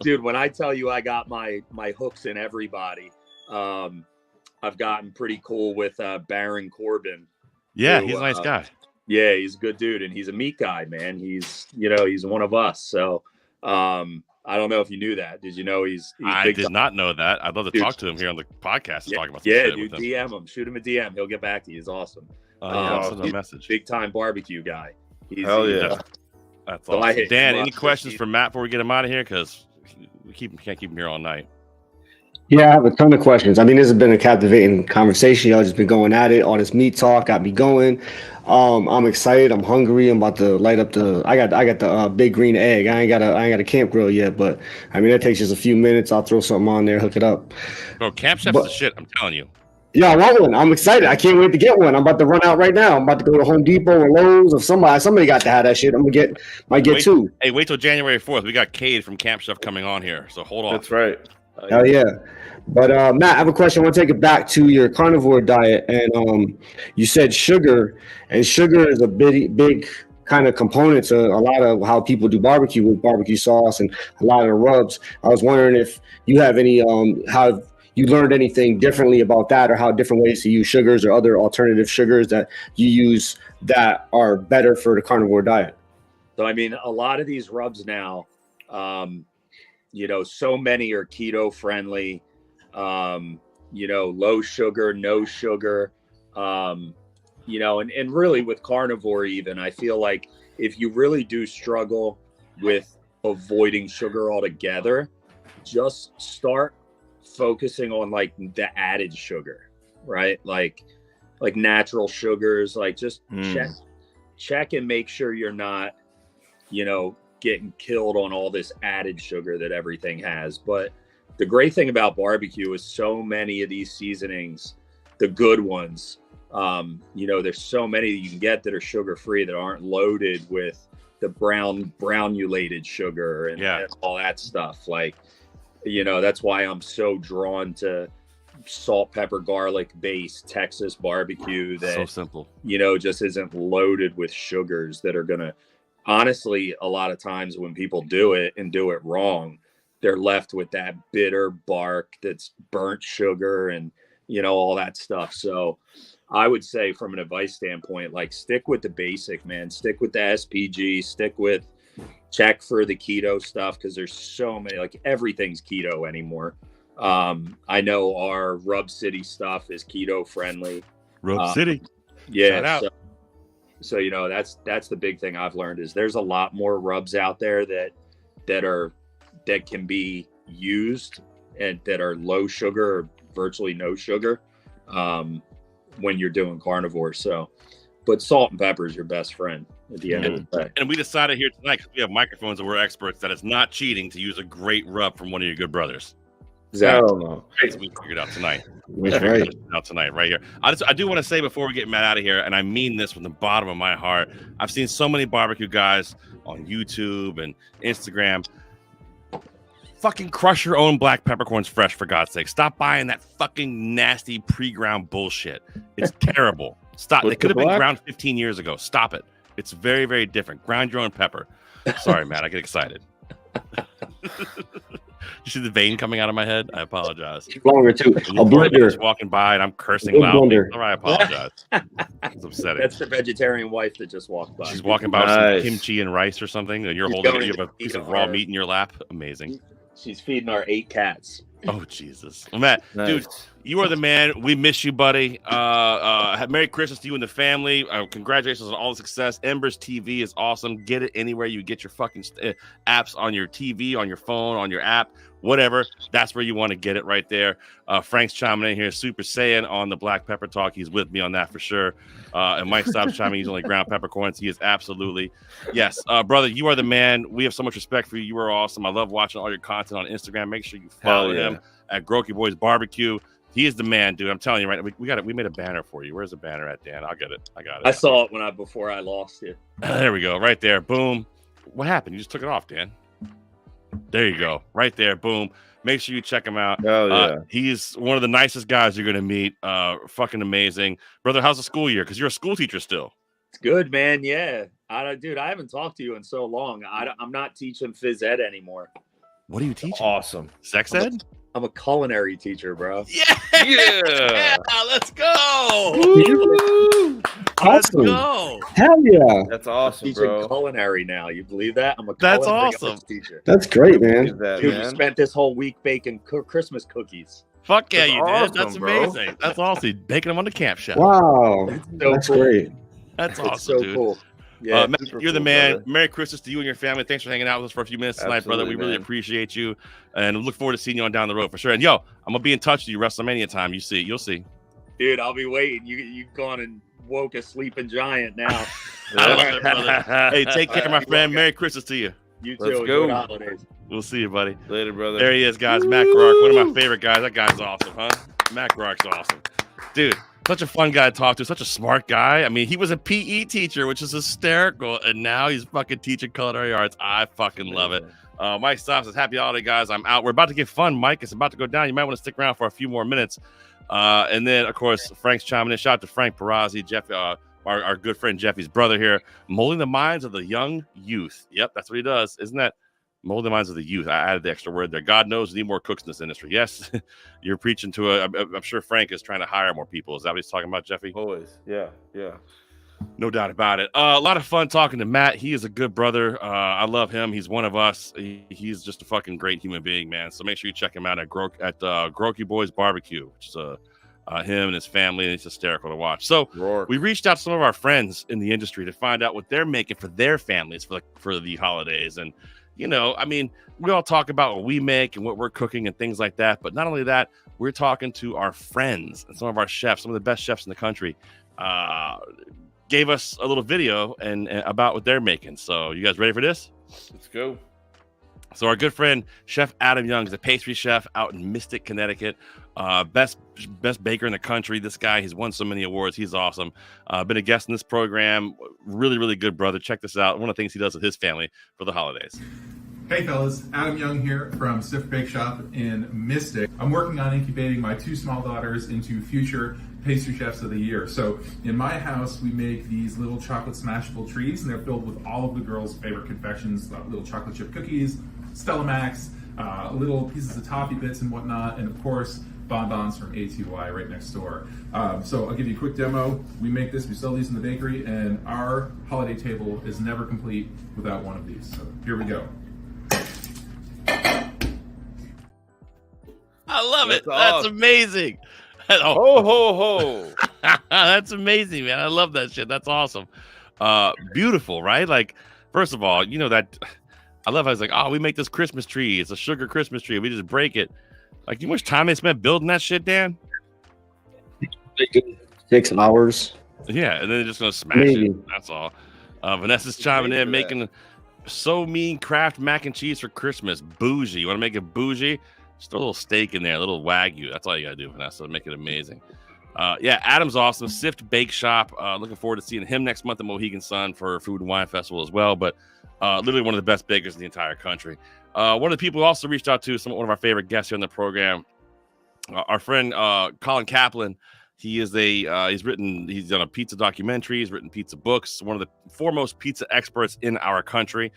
Dude, when I tell you I got my hooks in everybody, I've gotten pretty cool with Baron Corbin. Yeah, he's a nice guy. Yeah, he's a good dude, and he's a meat guy, man. He's one of us. So I don't know if you knew that. Did you know he's I did not know that. I'd love to talk to him here on the podcast to talk about some shit dude, with him. DM him. Shoot him a DM. He'll get back to you. He's awesome. I'll send him a message. Big time barbecue guy. Hell yeah. That's awesome. Dan, any questions for Matt before we get him out of here? Because we can't keep him here all night. Yeah, I have a ton of questions. I mean, this has been a captivating conversation. Y'all just been going at it. All this meat talk got me going. I'm excited. I'm hungry. I'm about to light up I got the big green egg. I ain't got a camp grill yet, but I mean, that takes just a few minutes. I'll throw something on there, hook it up. Bro, Camp Chef's the shit. I'm telling you. Yeah, I want one. I'm excited. I can't wait to get one. I'm about to run out right now. I'm about to go to Home Depot or Lowe's or somebody got to have that shit. I'm gonna might get 2. Hey, wait till January 4th. We got Cade from Camp Chef coming on here, so hold on. That's right. Hell yeah. But Matt, I have a question. I want to take it back to your carnivore diet, and you said sugar, and sugar is a big kind of component to a lot of how people do barbecue with barbecue sauce and a lot of the rubs. I was wondering if you have any how you learned anything differently about that, or how different ways to use sugars or other alternative sugars that you use that are better for the carnivore diet. So I mean, a lot of these rubs now, so many are keto friendly. Low sugar, no sugar, and really with carnivore, even I feel like if you really do struggle with avoiding sugar altogether, just start focusing on like the added sugar, right? Like natural sugars, like just check and make sure you're not, getting killed on all this added sugar that everything has. But the great thing about barbecue is so many of these seasonings, the good ones, there's so many that you can get that are sugar-free that aren't loaded with the brownulated sugar and all that stuff. Like, that's why I'm so drawn to salt, pepper, garlic based Texas barbecue that so simple, just isn't loaded with sugars that are going to, honestly, a lot of times when people do it and do it wrong, they're left with that bitter bark that's burnt sugar and, all that stuff. So I would say from an advice standpoint, like stick with the basic, man. Stick with the SPG, check for the keto stuff, because there's so many, like everything's keto anymore. I know our Rub City stuff is keto friendly. Rub City. Yeah. So that's the big thing I've learned is there's a lot more rubs out there that can be used and that are low sugar or virtually no sugar when you're doing carnivore. So, but salt and pepper is your best friend at the end of the day. And we decided here tonight, because we have microphones and we're experts, that it's not cheating to use a great rub from one of your good brothers. Exactly. That's what we figured out tonight. That's right. Right here. I do want to say before we get Matt out of here, and I mean this from the bottom of my heart, I've seen so many barbecue guys on YouTube and Instagram. Fucking crush your own black peppercorns fresh, for God's sake. Stop buying that fucking nasty pre-ground bullshit. It's terrible. Stop. They could have been ground 15 years ago. Stop it. It's very, very different. Ground your own pepper. Sorry, Matt. I get excited. You see the vein coming out of my head? I apologize. Longer too. A blender. Just walking by and I'm cursing loudly. I apologize. It's upsetting. That's the vegetarian wife that just walked by. She's walking by with some kimchi and rice or something, and you have a piece of raw meat in your lap. Amazing. She's feeding our 8 cats. Oh, Jesus. Well, Matt, dude, you are the man. We miss you, buddy. Merry Christmas to you and the family. Congratulations on all the success. Embers TV is awesome. Get it anywhere you get your fucking apps, on your TV, on your phone, on your app, whatever. That's where you want to get it, right there. Frank's chiming in here. Super Saiyan on the Black Pepper Talk. He's with me on that for sure. And Mike stops chiming. He's only ground peppercorns. He is absolutely. Yes. Brother, you are the man. We have so much respect for you. You are awesome. I love watching all your content on Instagram. Make sure you follow him at Groarky Boys Barbecue. He is the man, dude. I'm telling you, right? We got it. We made a banner for you. Where's the banner at, Dan? I'll get it. I got it. I saw it before I lost you. There we go. Right there. Boom. What happened? You just took it off, Dan. There you go. Right there. Boom. Make sure you check him out. Oh, yeah. He's one of the nicest guys you're going to meet. Fucking amazing. Brother, how's the school year? Because you're a school teacher still. It's good, man. Yeah. Dude, I haven't talked to you in so long. I'm not teaching phys ed anymore. What are you teaching? Awesome. Sex ed? I'm a culinary teacher, bro. Yeah. Let's go. Woo! Let's go. Hell yeah. That's awesome, I'm teaching bro. culinary now. You believe that? I'm a That's culinary awesome. teacher. That's great, man. That, Dude, man. we spent this whole week baking Christmas cookies. Fuck yeah, That's you awesome, did. That's bro. amazing. That's awesome. Baking them on the camp chef. Wow. So That's cool. great. That's It's awesome, so dude. cool. Yeah, Matt, super you're the cool, man. brother. Merry Christmas to you and your family. Thanks for hanging out with us for a few minutes tonight, brother. We Absolutely, really man. appreciate you, and look forward to seeing you on down the road for sure. And yo, I'm gonna be in touch with you WrestleMania time. You'll see. Dude, I'll be waiting. You gone and woke a sleeping giant now. I love it, brother. Hey, take care, my friend. Merry Christmas to you. You too. Let's Good go. holidays. We'll see you, buddy. Later, brother. There he is, guys. Matt Groark, one of my favorite guys. That guy's awesome, huh? Matt Groark's awesome, dude. Such a fun guy to talk to. Such a smart guy. I mean, he was a PE teacher, which is hysterical, and now he's fucking teaching culinary arts. I fucking love it. Mike Stops says, "Happy holiday, guys. I'm out. We're about to get fun, Mike. It's about to go down. You might want to stick around for a few more minutes." And then, of course, Frank's chiming in. Shout out to Frank Perazzi, Jeff, our good friend Jeffy's brother here, molding the minds of the young youth. Yep, that's what he does, isn't that? Mold the minds of the youth. I added the extra word there. God knows we need more cooks in this industry. Yes, you're preaching to I'm sure Frank is trying to hire more people. Is that what he's talking about, Jeffy? Always. Yeah. No doubt about it. A lot of fun talking to Matt. He is a good brother. I love him. He's one of us. He's just a fucking great human being, man. So make sure you check him out at Groarky Boys Barbecue, which is him and his family. And it's hysterical to watch. So we reached out to some of our friends in the industry to find out what they're making for their families for the holidays. And you know, I mean, we all talk about what we make and what we're cooking and things like that. But not only that, we're talking to our friends and some of our chefs, some of the best chefs in the country, gave us a little video and about what they're making. So you guys ready for this? Let's go. So our good friend, Chef Adam Young, is a pastry chef out in Mystic, Connecticut. Best baker in the country. This guy, he's won so many awards. He's awesome. Been a guest in this program. Really, really good brother. Check this out. One of the things he does with his family for the holidays. Hey fellas, Adam Young here from Stiff Bake Shop in Mystic. I'm working on incubating my two small daughters into future pastry chefs of the year. So in my house, we make these little chocolate smashable trees, and they're filled with all of the girls' favorite confections, little chocolate chip cookies, Stella Max, little pieces of toffee bits and whatnot, and of course, bonbons from ATY right next door. So I'll give you a quick demo. We make this, we sell these in the bakery, and our holiday table is never complete without one of these. So here we go. I love it. That's That's awesome. amazing. Ho, ho, ho. That's amazing, man. I love that shit. That's awesome. Beautiful, right? Like, first of all, you know that I love how it's like, oh, we make this Christmas tree. It's a sugar Christmas tree. We just break it. Like, you know how much time they spent building that shit, Dan? 6 hours. Yeah, and then they're just gonna smash Maybe. it. That's all. Vanessa's chiming in, making so mean Kraft mac and cheese for Christmas. Bougie. You want to make it bougie? Just throw a little steak in there, a little Wagyu. That's all you gotta do, Vanessa, to make it amazing. Yeah, Adam's awesome. Sift Bake Shop. Looking forward to seeing him next month at Mohegan Sun for Food and Wine Festival as well. But literally one of the best bakers in the entire country. One of the people who also reached out to one of our favorite guests here on the program, our friend Colin Kaplan. He is he's done a pizza documentary. He's written pizza books. One of the foremost pizza experts in our country.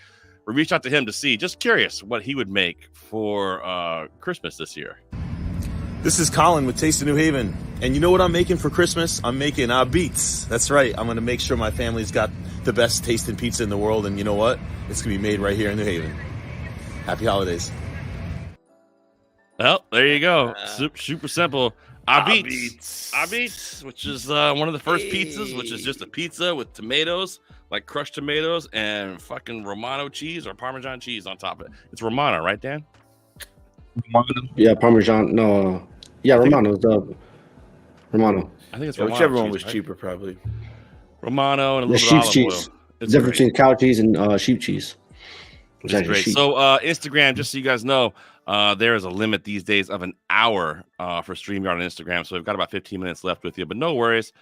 We reached out to him to see, just curious, what he would make for Christmas this year. This is Colin with Taste of New Haven. And you know what I'm making for Christmas? I'm making beets. That's right. I'm going to make sure my family's got the best tasting pizza in the world. And you know what? It's going to be made right here in New Haven. Happy holidays. Well, there you go. Super simple. Abits, which is one of the first pizzas, which is just a pizza with tomatoes, like crushed tomatoes and fucking Romano cheese or Parmesan cheese on top of it. It's Romano, right, Dan? Yeah, Parmesan. No, yeah, Romano. Romano. I think it's Romano. Whichever one was cheaper, probably. Romano and a little sheep bit of olive cheese. oil. The difference between cow cheese and sheep cheese. Which is great. So Instagram, just so you guys know, there is a limit these days of an hour for StreamYard on Instagram. So we've got about 15 minutes left with you, but no worries.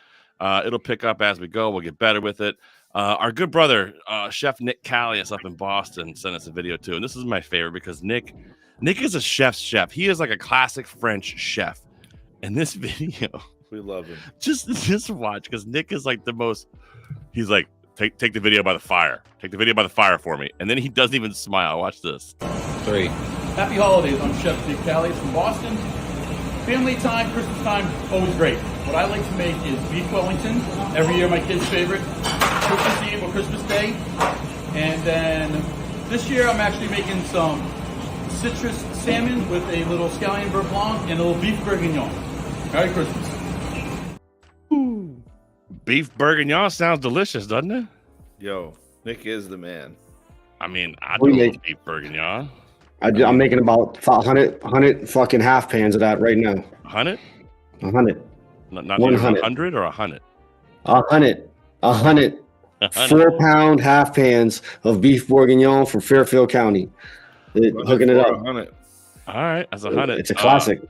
It'll pick up as we go. We'll get better with it. Our good brother, Chef Nick Callius up in Boston, sent us a video too. And this is my favorite because Nick is a chef's chef. He is like a classic French chef. And this video, we love him. Just watch, because Nick is like the most, he's like, take the video by the fire. Take the video by the fire for me. And then he doesn't even smile. Watch this. 3. Happy holidays. I'm Chef Nick Callius from Boston. Family time, Christmas time, always great. What I like to make is beef Wellington. Every year my kid's favorite. Christmas Eve or Christmas Day. And then this year I'm actually making some citrus salmon with a little scallion beurre blanc and a little beef bourguignon. Merry Christmas. Beef bourguignon sounds delicious, doesn't it? Yo, Nick is the man. I mean, I do love beef bourguignon. I'm making about 100 fucking half pans of that right now. 100? 100. Not 100. 100 or 100? 100. 4-pound half pans of beef bourguignon from Fairfield County. Hooking it up. 100. All right, that's 100. It's a classic.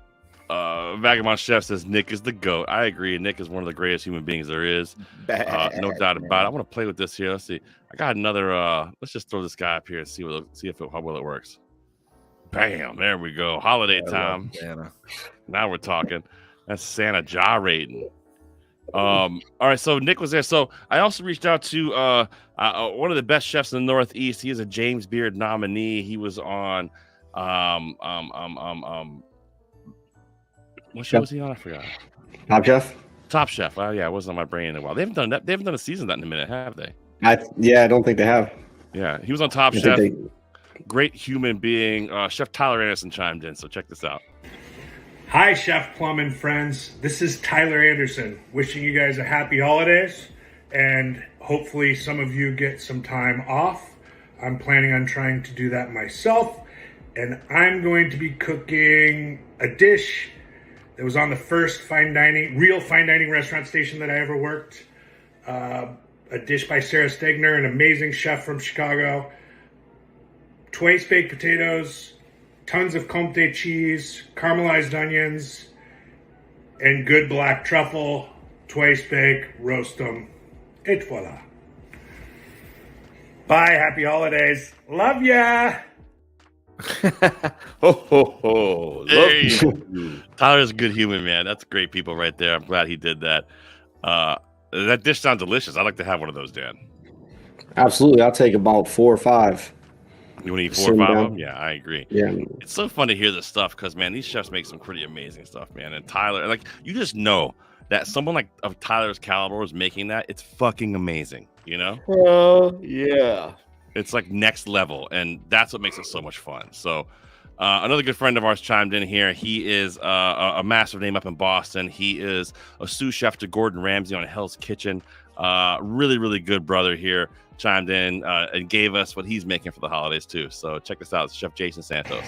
Vagabond Chef says Nick is the GOAT. I agree. Nick is one of the greatest human beings there is. No doubt about it. I want to play with this here. Let's see. I got another. Let's just throw this guy up here and see how well it works. Bam! There we go. Holiday time. Now we're talking. That's Santa gyrating. All right. So Nick was there. So I also reached out to one of the best chefs in the Northeast. He is a James Beard nominee. He was on. What show was he on? I forgot. Top Chef. Top Chef. Oh yeah, it wasn't on my brain in a while. They haven't done that. They haven't done a season of that in a minute, have they? I don't think they have. Yeah, he was on Top Chef. Great human being. Chef Tyler Anderson chimed in, so check this out. Hi, Chef Plum and friends. This is Tyler Anderson, wishing you guys a happy holidays, and hopefully some of you get some time off. I'm planning on trying to do that myself, and I'm going to be cooking a dish that was on the first real fine dining restaurant station that I ever worked. A dish by Sarah Stegner, an amazing chef from Chicago. Twice baked potatoes, tons of Comté cheese, caramelized onions, and good black truffle. Twice bake, roast them, et voila. Bye, happy holidays. Love ya! Tyler's a good human, man. That's great people right there. I'm glad he did that. That dish sounds delicious. I'd like to have one of those, Dan. Absolutely. I'll take about 4 or 5. You want to eat 4 or 5 of them? Yeah, I agree. Yeah. It's so fun to hear this stuff because, man, these chefs make some pretty amazing stuff, man. And Tyler, like, you just know that someone like of Tyler's caliber is making that. It's fucking amazing, you know? Oh, yeah. It's like next level, and that's what makes it so much fun. So another good friend of ours chimed in here. He is a massive name up in Boston. He is a sous chef to Gordon Ramsay on Hell's Kitchen. Really, really good brother here. Chimed in and gave us what he's making for the holidays too. So check this out. It's Chef Jason Santos.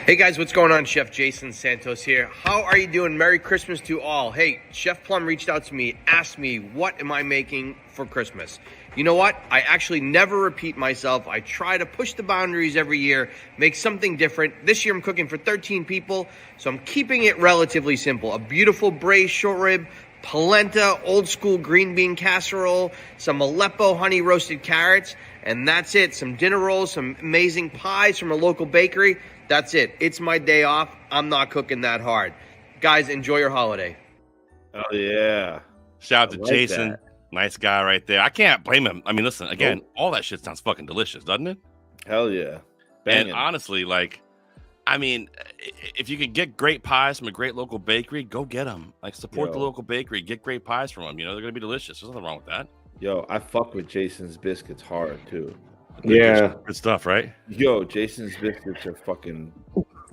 Hey guys, what's going on? Chef Jason Santos here. How are you doing? Merry Christmas to all. Hey, Chef Plum reached out to me, asked me, what am I making for Christmas? You know what? I actually never repeat myself. I try to push the boundaries every year, make something different. This year I'm cooking for 13 people, so I'm keeping it relatively simple. A beautiful braised short rib, polenta, old school green bean casserole, some Aleppo honey roasted carrots, and that's it. Some dinner rolls, some amazing pies from a local bakery. That's it. It's my day off. I'm not cooking that hard. Guys, enjoy your holiday. Oh, yeah. Shout out to Jason. That. Nice guy right there. I can't blame him. I mean, listen, again, all that shit sounds fucking delicious, doesn't it? Hell yeah. Banging. And honestly, like, I mean, if you could get great pies from a great local bakery, go get them. Like, support the local bakery. Get great pies from them. You know, they're going to be delicious. There's nothing wrong with that. Yo, I fuck with Jason's biscuits hard, too. Yeah. Good stuff, right? Yo, Jason's biscuits are fucking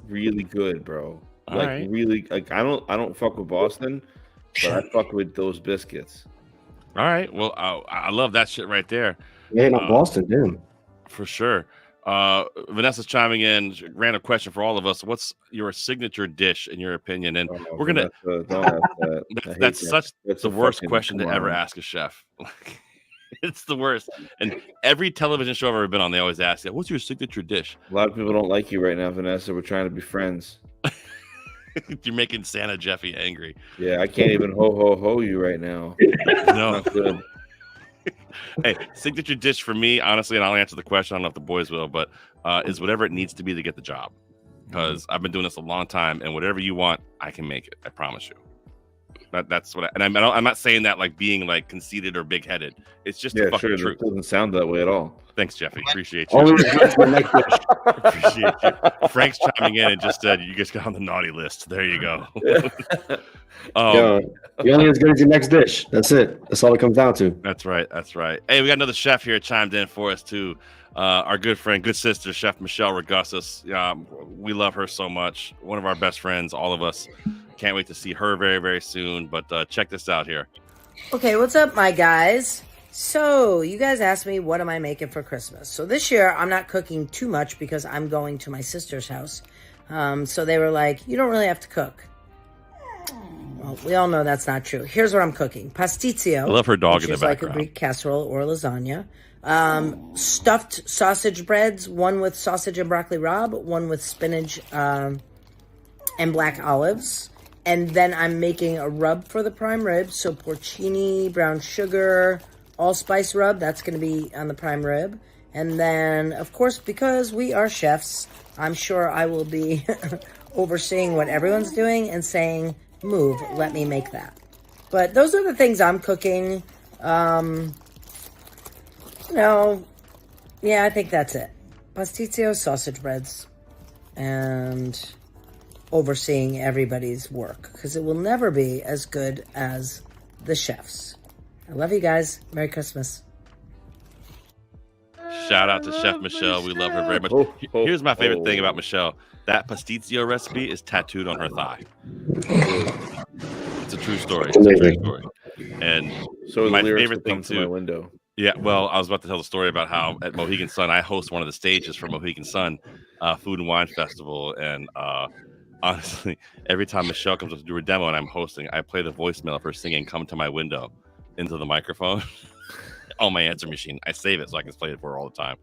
really good, bro. Like really, like I don't fuck with Boston, but I fuck with those biscuits. All right. Well, I love that shit right there. Yeah, not Boston, damn. For sure. Vanessa's chiming in. Random question for all of us. What's your signature dish, in your opinion? And we're gonna. That's the worst question to ever ask a chef. It's the worst. And every television show I've ever been on, they always ask, "What's your signature dish?" A lot of people don't like you right now, Vanessa. We're trying to be friends. You're making Santa Jeffy angry. Yeah, I can't even ho you right now. No. Not good. Hey, signature dish for me, honestly, and I'll answer the question. I don't know if the boys will, but is whatever it needs to be to get the job. Because I've been doing this a long time, and whatever you want, I can make it. I promise you. That's what. I'm not saying that like being like conceited or big headed. It's just the fucking truth. It doesn't sound that way at all. Thanks, Jeffy. Appreciate you. Appreciate you. Frank's chiming in and just said you just got on the naughty list. There you go. You're only as good as your next dish. That's it. That's all it comes down to. That's right. That's right. Hey, we got another chef here chimed in for us too. Our good friend, good sister, Chef Michelle Regussis. We love her so much. One of our best friends, all of us. Can't wait to see her very, very soon. But check this out here. Okay, what's up, my guys? So, you guys asked me, what am I making for Christmas? So this year, I'm not cooking too much because I'm going to my sister's house. So they were like, you don't really have to cook. Well, we all know that's not true. Here's what I'm cooking. Pastizio. I love her dog in the background. Which is like a Greek casserole or lasagna. Stuffed sausage breads, one with sausage and broccoli rabe, one with spinach and black olives. And then I'm making a rub for the prime rib. So porcini, brown sugar, allspice rub. That's going to be on the prime rib. And then, of course, because we are chefs, I'm sure I will be overseeing what everyone's doing and saying, move, let me make that. But those are the things I'm cooking. Yeah, I think that's it. Pastizio, sausage breads, and overseeing everybody's work, because it will never be as good as the chefs. I love you guys. Merry Christmas. Shout out to Chef Michelle. We love her very much. Here's my favorite thing about Michelle. That pastizio recipe is tattooed on her thigh. It's a true story. It's a true story. And so my favorite thing to my window. Yeah, well, I was about to tell the story about how at Mohegan Sun, I host one of the stages for Mohegan Sun Food and Wine Festival. And honestly, every time Michelle comes up to do her demo and I'm hosting, I play the voicemail of her singing "Come to My Window" into the microphone on my answer machine. I save it so I can play it for her all the time.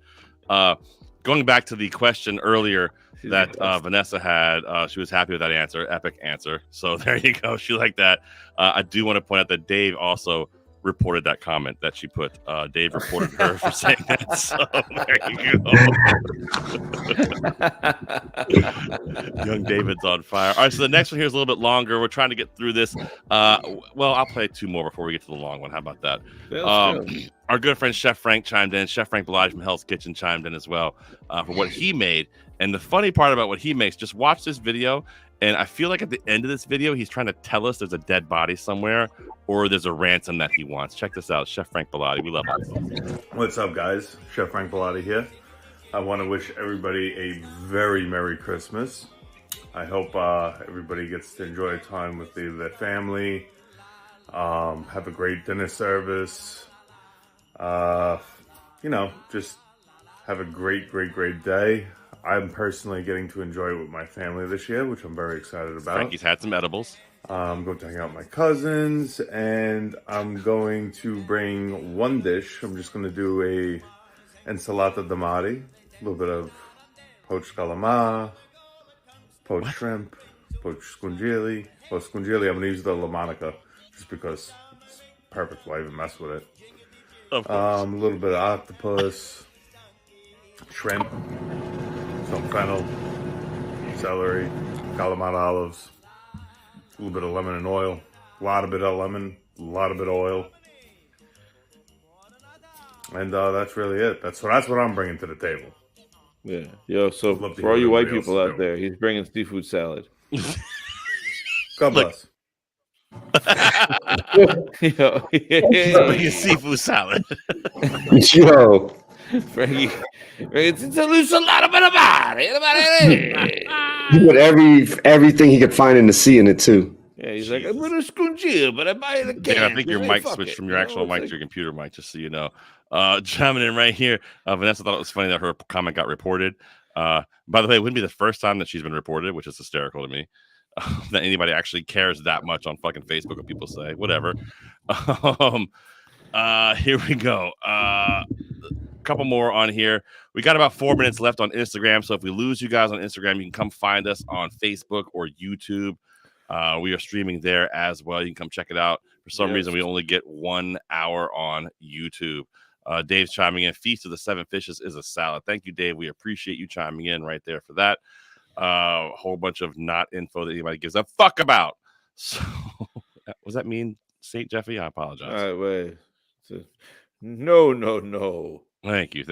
Going back to the question earlier that Vanessa had, she was happy with that answer. Epic answer. So there you go. She liked that. I do want to point out that Dave also reported that comment that she put. Dave reported her for saying that. So there you go. Young David's on fire. All right, so the next one here is a little bit longer. We're trying to get through this. Well, I'll play two more before we get to the long one. How about that? Our good friend Chef Frank chimed in. Chef Frank Belage from Hell's Kitchen chimed in as well for what he made. And the funny part about what he makes, just watch this video. And I feel like at the end of this video, he's trying to tell us there's a dead body somewhere or there's a ransom that he wants. Check this out. Chef Frank Bellotti. We love him. What's up, guys? Chef Frank Bellotti here. I want to wish everybody a very Merry Christmas. I hope everybody gets to enjoy time with their family. Have a great dinner service. Just have a great day. I'm personally getting to enjoy it with my family this year, which I'm very excited about. Frankie's had some edibles. I'm going to hang out with my cousins, and I'm going to bring one dish. I'm just going to do a ensalata de mare, a little bit of poached calamar, poached shrimp, poached scungilli. Well, scungilli, I'm going to use the La Monica just because it's perfect. Why even mess with it? Of course. A little bit of octopus, shrimp, some fennel, celery, calamari olives, a little bit of lemon and oil, a lot of bit of lemon, a lot of bit of oil. And that's really it. That's what I'm bringing to the table. Yeah. Yo, so for all you white people out there, he's bringing seafood salad. God bless. He's bringing seafood salad. Yo. Frankie, it's a loose a lot of it. He put everything he could find in the sea in it too. Yeah, he's like, I'm gonna scrunch but I buy the can. Yeah, I think your mic switched from your actual mic to your computer mic, just so you know. Chiming in right here, Vanessa thought it was funny that her comment got reported. By the way, it wouldn't be the first time that she's been reported, which is hysterical to me. That anybody actually cares that much on fucking Facebook what people say. Whatever. Here we go. A couple more on here. We got about 4 minutes left on Instagram. So if we lose you guys on Instagram, you can come find us on Facebook or YouTube. We are streaming there as well. You can come check it out. For some reason, we only get 1 hour on YouTube. Dave's chiming in. Feast of the Seven Fishes is a salad. Thank you, Dave. We appreciate you chiming in right there for that. A whole bunch of not info that anybody gives a fuck about. So, was that mean, St. Jeffy? I apologize. Wait. No. Thank you.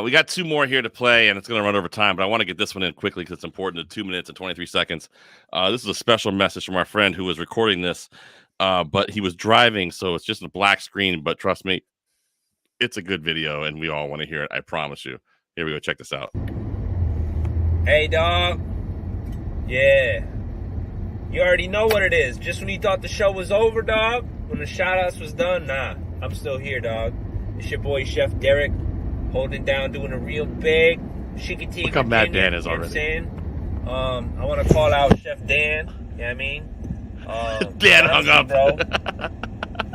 We got 2 more here to play, and it's going to run over time, but I want to get this one in quickly because it's important. 2 minutes and 23 seconds. This is a special message from our friend who was recording this, but he was driving, so it's just a black screen, but trust me, it's a good video, and we all want to hear it. I promise you. Here we go. Check this out. Hey, dog. Yeah. You already know what it is. Just when you thought the show was over, dog, when the shout-outs was done, nah, I'm still here, dog. It's your boy, Chef Derek, holding it down, doing a real big Shikiti. Look how mad Dan is already. I want to call out Chef Dan. You know what I mean? Dan hung up. Bro,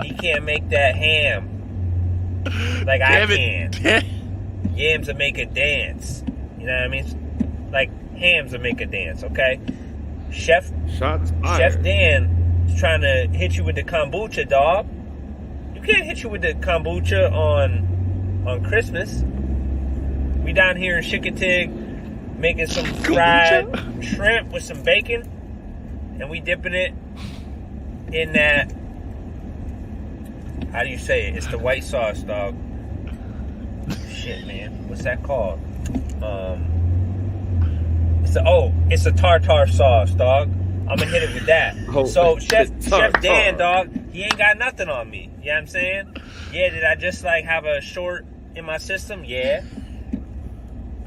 he can't make that ham like I can. Yams will make a dance. You know what I mean? Like hams will make a dance, okay? Chef Dan is trying to hit you with the kombucha, dog. You can't hit you with the kombucha on Christmas. We down here in Shikatig making some fried shrimp with some bacon, and we dipping it in that. How do you say it? It's the white sauce, dog. Shit, man. What's that called? It's a tartar sauce, dog. I'm gonna hit it with that. So Chef Dan, dog, he ain't got nothing on me. You know what I'm saying? Yeah, did I just like have a short in my system? Yeah.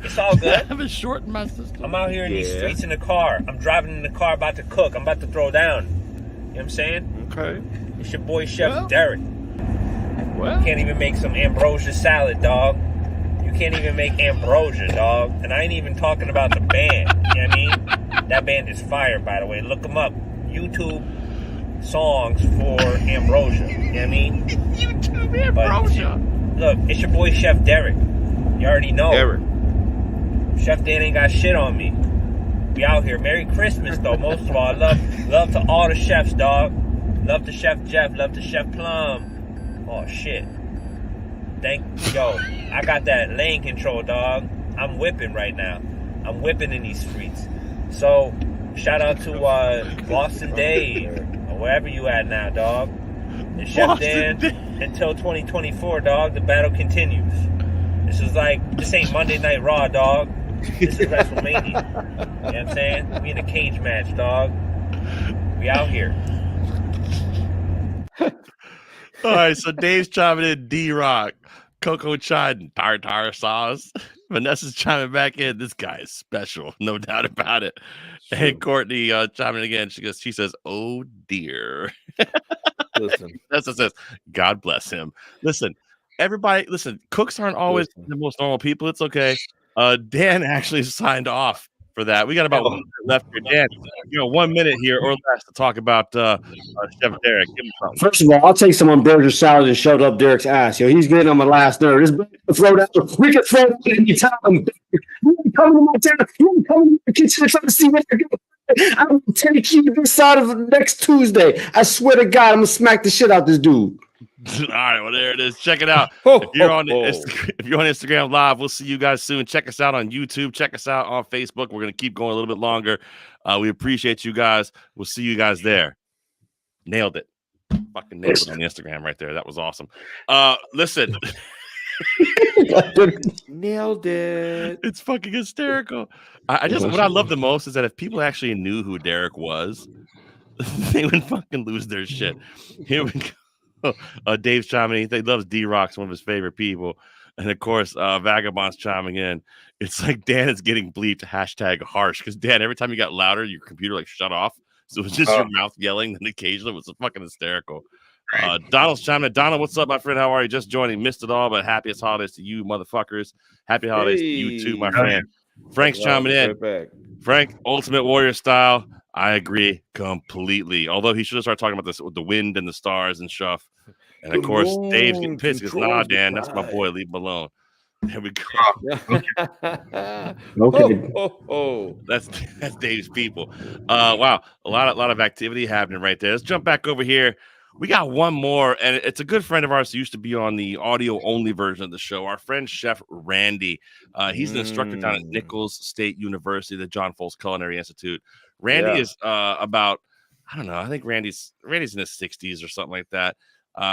It's all good. I have a short in my system. I'm out here in these streets in the car. I'm driving in the car about to cook. I'm about to throw down. You know what I'm saying? Okay. It's your boy Chef Derek. You can't even make some ambrosia salad, dog. You can't even make ambrosia, dog. And I ain't even talking about the band. You know what I mean? That band is fire, by the way. Look them up. YouTube songs for ambrosia. You know what I mean? YouTube ambrosia. Look, it's your boy Chef Derek. You already know. Derek. Chef Dan ain't got shit on me. We out here. Merry Christmas, though. Most of all, love to all the chefs, dog. Love to Chef Jeff. Love to Chef Plum. Oh, shit. I got that lane control, dog. I'm whipping right now. I'm whipping in these streets. So, shout out to Boston Dave, or wherever you at now, dog. And Chef Dan, until 2024, dog, the battle continues. This ain't Monday Night Raw, dog. This is WrestleMania. You know what I'm saying? We in a cage match, dog. We out here. All right, so Dave's chiming in D-Rock, Coco Chai, and tartar sauce. Vanessa's chiming back in. This guy is special, no doubt about it. Sure. And Courtney chiming again. She says, "Oh dear." Listen, Vanessa says, "God bless him." Listen, everybody. Listen, cooks aren't always the most normal people. It's okay. Dan actually signed off for that. We got about 1 minute left here, Dan. 1 minute here or less to talk about Chef Derek. Give him something. First of all, I'll take some ambrosia salad and shove it up Derek's ass. He's getting on my last nerve. We can throw that anytime. You ain't coming to my town. You ain't coming to my kitchen trying to see what you're doing. I'm going to take you this side of next Tuesday. I swear to God, I'm going to smack the shit out this dude. All right, well, there it is. Check it out. If you're on Instagram Live, we'll see you guys soon. Check us out on YouTube. Check us out on Facebook. We're going to keep going a little bit longer. We appreciate you guys. We'll see you guys there. Nailed it. Fucking nailed it on the Instagram right there. That was awesome. Listen. Nailed it. It's fucking hysterical. What I love the most is that if people actually knew who Derek was, they would fucking lose their shit. Here we go. Dave's chiming in. He loves D-Rock's one of his favorite people. And of course, Vagabond's chiming in. It's like Dan is getting bleeped #harsh because Dan, every time you got louder, your computer like shut off. So it was just your mouth yelling, and occasionally it was fucking hysterical. Donald's chiming in. Donald, what's up, my friend? How are you? Just joining. Missed it all, but happiest holidays to you, motherfuckers. Happy holidays to you too, my friend. Frank's chiming in. Frank, Ultimate Warrior style. I agree completely. Although he should have started talking about this with the wind and the stars and stuff. And of course, Dave's getting pissed because, nah, Dan, that's my boy. Leave him alone. There we go. Okay. That's Dave's people. Wow, a lot of activity happening right there. Let's jump back over here. We got one more, and it's a good friend of ours who used to be on the audio-only version of the show. Our friend Chef Randy. He's an instructor down at Nichols State University, the John Folse Culinary Institute. Randy is about, I don't know, I think Randy's in his 60s or something like that.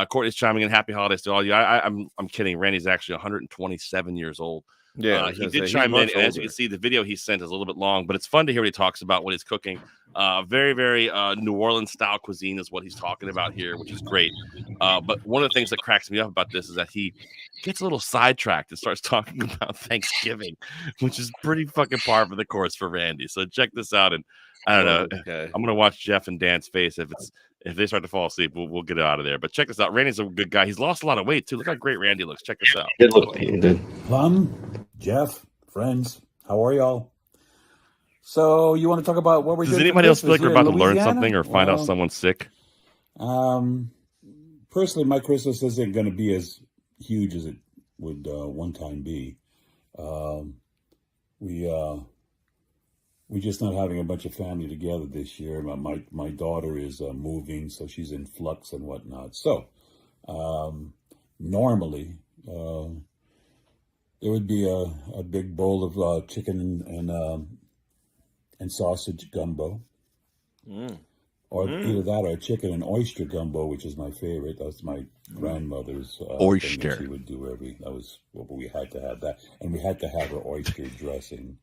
Courtney's chiming in. Happy holidays to all you. I'm kidding. Randy's actually 127 years old. Yeah, he did chime in, and as you can see, the video he sent is a little bit long, but it's fun to hear what he talks about, what he's cooking. Very, very New Orleans style cuisine is what he's talking about here, which is great. But one of the things that cracks me up about this is that he gets a little sidetracked and starts talking about Thanksgiving, which is pretty fucking par for the course for Randy. So check this out, and I don't know. Okay. I'm gonna watch Jeff and Dan's face if they start to fall asleep. We'll get it out of there. But check this out. Randy's a good guy. He's lost a lot of weight too. Look how great Randy looks. Check this out. Good looking. Plum, Jeff, friends, how are y'all? So you want to talk about what we're doing? Does anybody else feel like we're about to learn something or find out someone's sick? Personally, my Christmas isn't going to be as huge as it would one time be. We're just not having a bunch of family together this year. My daughter is moving, so she's in flux and whatnot. So normally there would be a big bowl of chicken and sausage gumbo, or either that or chicken and oyster gumbo, which is my favorite. That's my grandmother's oyster. Thing that she would do that was what we had to have that, and we had to have her oyster dressing,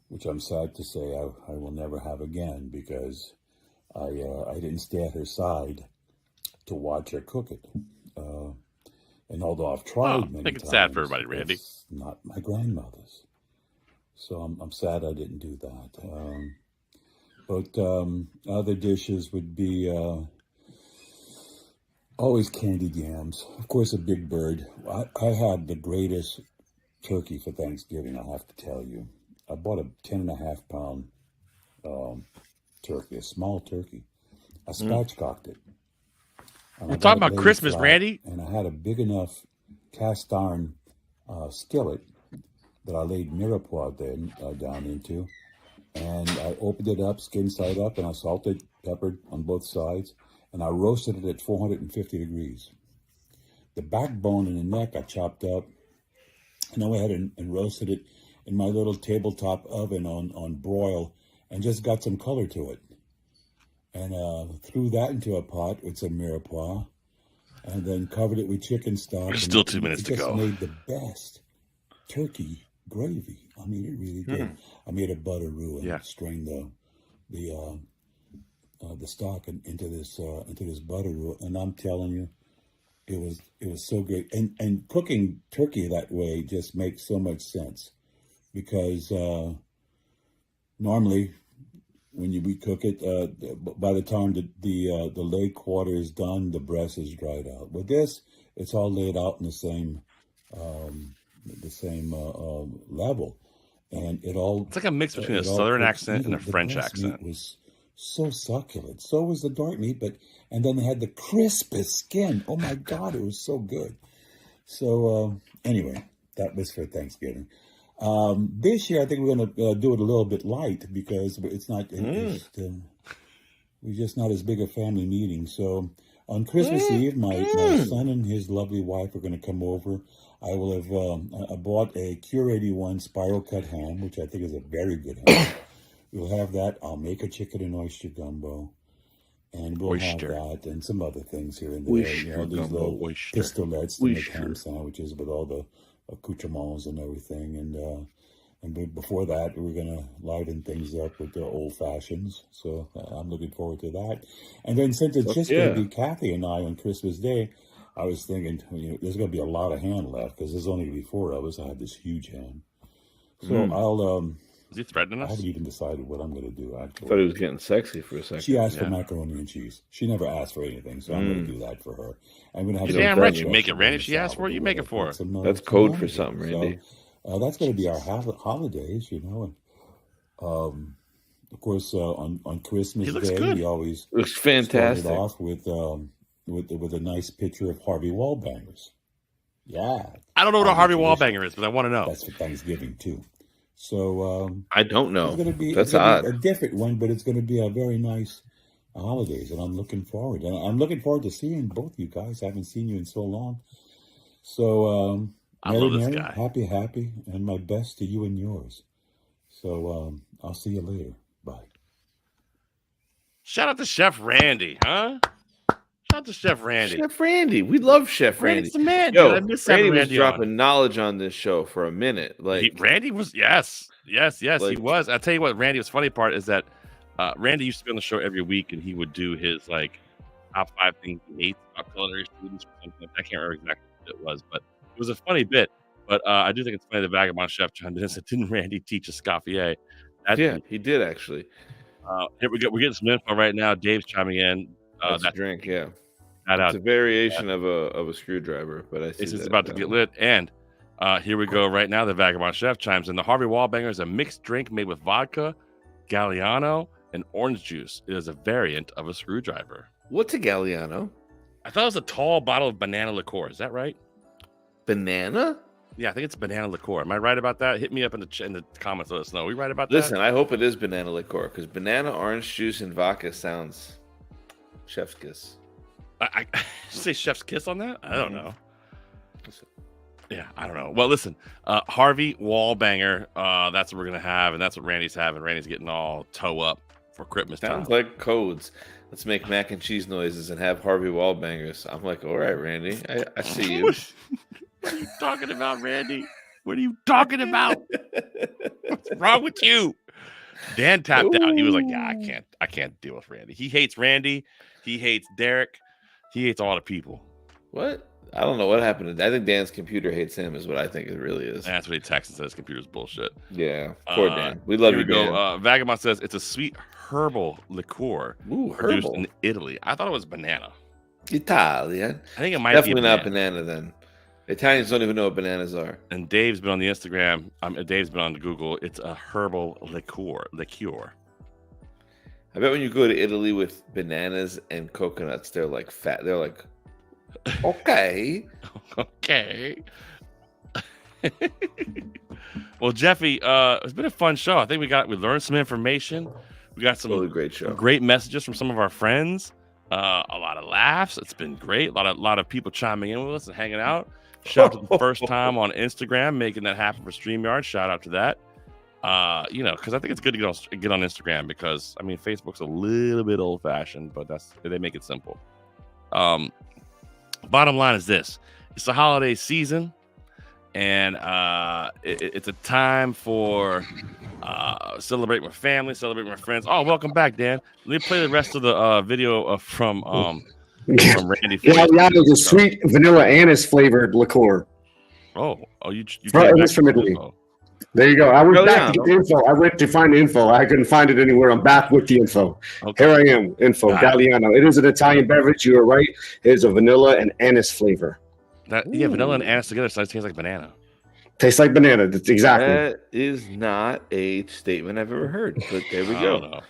which I'm sad to say I will never have again because I didn't stay at her side to watch her cook it. And although I've tried many times, I think it's sad for everybody, Randy. It's not my grandmother's. So I'm sad I didn't do that. But other dishes would be always candied yams. Of course, a big bird. I had the greatest turkey for Thanksgiving, I have to tell you. I bought a 10.5 pound turkey, a small turkey. I spatchcocked it. We're talking about Christmas, Randy. And I had a big enough cast iron skillet that I laid mirepoix down into. And I opened it up, skin side up, and I salted, peppered on both sides. And I roasted it at 450 degrees. The backbone and the neck I chopped up. And I went ahead and roasted it in my little tabletop oven on broil and just got some color to it. And threw that into a pot with some mirepoix and then covered it with chicken stock. There's still 2 minutes to go. It just made the best turkey gravy. I mean, it really did. I made a butter roux and strained the stock into this butter roux, and I'm telling you, it was so great. And cooking turkey that way just makes so much sense because normally when we cook it, by the time the leg quarter is done, the breast is dried out. With this, it's all laid out in the same level, and it's like a mix between a southern accent and a French accent. Meat was so succulent. So was the dark meat, and then they had the crispest skin. Oh my God, it was so good. So anyway, that was for Thanksgiving. This year, I think we're going to do it a little bit light because it's not. We're just not as big a family meeting. So on Christmas Eve, my son and his lovely wife are going to come over. I will have. I bought a Cure 81 spiral cut ham, which I think is a very good ham. We'll have that. I'll make a chicken and oyster gumbo, and we'll have that and some other things here and there. These little pistolets to make ham sandwiches with all the accoutrements and everything, and before that we're gonna liven things up with the old fashions. So I'm looking forward to that. And then since it's just gonna be Kathy and I on Christmas Day, I was thinking, there's going to be a lot of ham left because there's only going to be 4 of us. I have this huge ham. So I'll. Is he threatening us? I haven't even decided what I'm going to do, actually. I thought he was getting sexy for a second. She asked for macaroni and cheese. She never asked for anything, so I'm going to do that for her. I'm going to have. You're damn right. You make it, Randy. If she asked for it, you make it for her. That's code for something, Randy. So, that's going to be our holidays, and of course on Christmas Day we always looks fantastic. Started off with a nice picture of Harvey Wallbangers. Yeah, I don't know what a Harvey Wallbanger is, but I want to know. That's for Thanksgiving too. So I don't know. That's odd. A different one, but it's going to be a very nice holidays, and I'm looking forward. And I'm looking forward to seeing both you guys. I haven't seen you in so long. So I love this guy. Happy, and my best to you and yours. So I'll see you later. Bye. Shout out to Chef Randy, huh? Shout out to Chef Randy. Chef Randy. We love Chef Randy. Randy's the man. Yo, dude. I miss Randy was Randy dropping knowledge on this show for a minute. Randy was, yes, he was. I'll tell you what, Randy was funny part is that Randy used to be on the show every week, and he would do his top 5 things he hates about culinary students or something. I can't remember exactly what it was, but it was a funny bit. But I do think it's funny the Vagabond Chef chimed in and said, "Didn't Randy teach Escoffier?" He did actually. Here we go. We're getting some info right now. Dave's chiming in. That's a drink, yeah. It's a variation of a screwdriver, but I see it's about to get lit. And here we go right now. The Vagabond Chef chimes in. The Harvey Wallbanger is a mixed drink made with vodka, Galliano, and orange juice. It is a variant of a screwdriver. What's a Galliano? I thought it was a tall bottle of banana liqueur. Is that right? Banana? Yeah, I think it's banana liqueur. Am I right about that? Hit me up in the comments. Let us know. Are we right about that? Listen, I hope it is banana liqueur because banana, orange juice, and vodka sounds chef's kiss. I say chef's kiss on that? I don't know. Yeah, I don't know. Well, listen, Harvey Wallbanger, that's what we're going to have, and that's what Randy's having. Randy's getting all toe up for Christmas time. Sounds like codes. Let's make mac and cheese noises and have Harvey Wallbangers. I'm like, all right, Randy, I see you. What are you talking about, Randy? What are you talking about? What's wrong with you? Dan tapped out. He was like, yeah, I can't deal with Randy. He hates Randy. He hates Derek. He hates all the people. What? I don't know what happened. I think Dan's computer hates him is what I think it really is. That's what he texts and says his computer's bullshit. Yeah, poor Dan. We love you, Dan. Vagabond says it's a sweet herbal liqueur produced herbal. in Italy. I thought it was banana. Italian. I think it might definitely be not banana then. Italians don't even know what bananas are. And Dave's been on the Instagram. Dave's been on the Google. It's a herbal liqueur. I bet when you go to Italy with bananas and coconuts, they're like fat. They're like, okay. Okay. Well, Jeffy, it's been a fun show. I think we learned some information. We got some great show. Great messages from some of our friends. A lot of laughs. It's been great. A lot of people chiming in with us and hanging out. Shout out to the first time on Instagram, making that happen for StreamYard. Shout out to that. Because I think it's good to get on Instagram because Facebook's a little bit old fashioned, but they make it simple. Bottom line is this: it's the holiday season, and it's a time for celebrating with family, celebrating with friends. Oh, welcome back, Dan. Let me play the rest of the video from Randy. Yeah, it's a sweet vanilla anise flavored liqueur. You it's from Italy. There you go. I went back to get the info. I went to find the info. I couldn't find it anywhere. I'm back with the info. Okay. Here I am. Info. Galliano. It is an Italian beverage. You are right. It is a vanilla and anise flavor. Vanilla and anise together tastes like banana. Tastes like banana. That's exactly. That is not a statement I've ever heard, but there we go.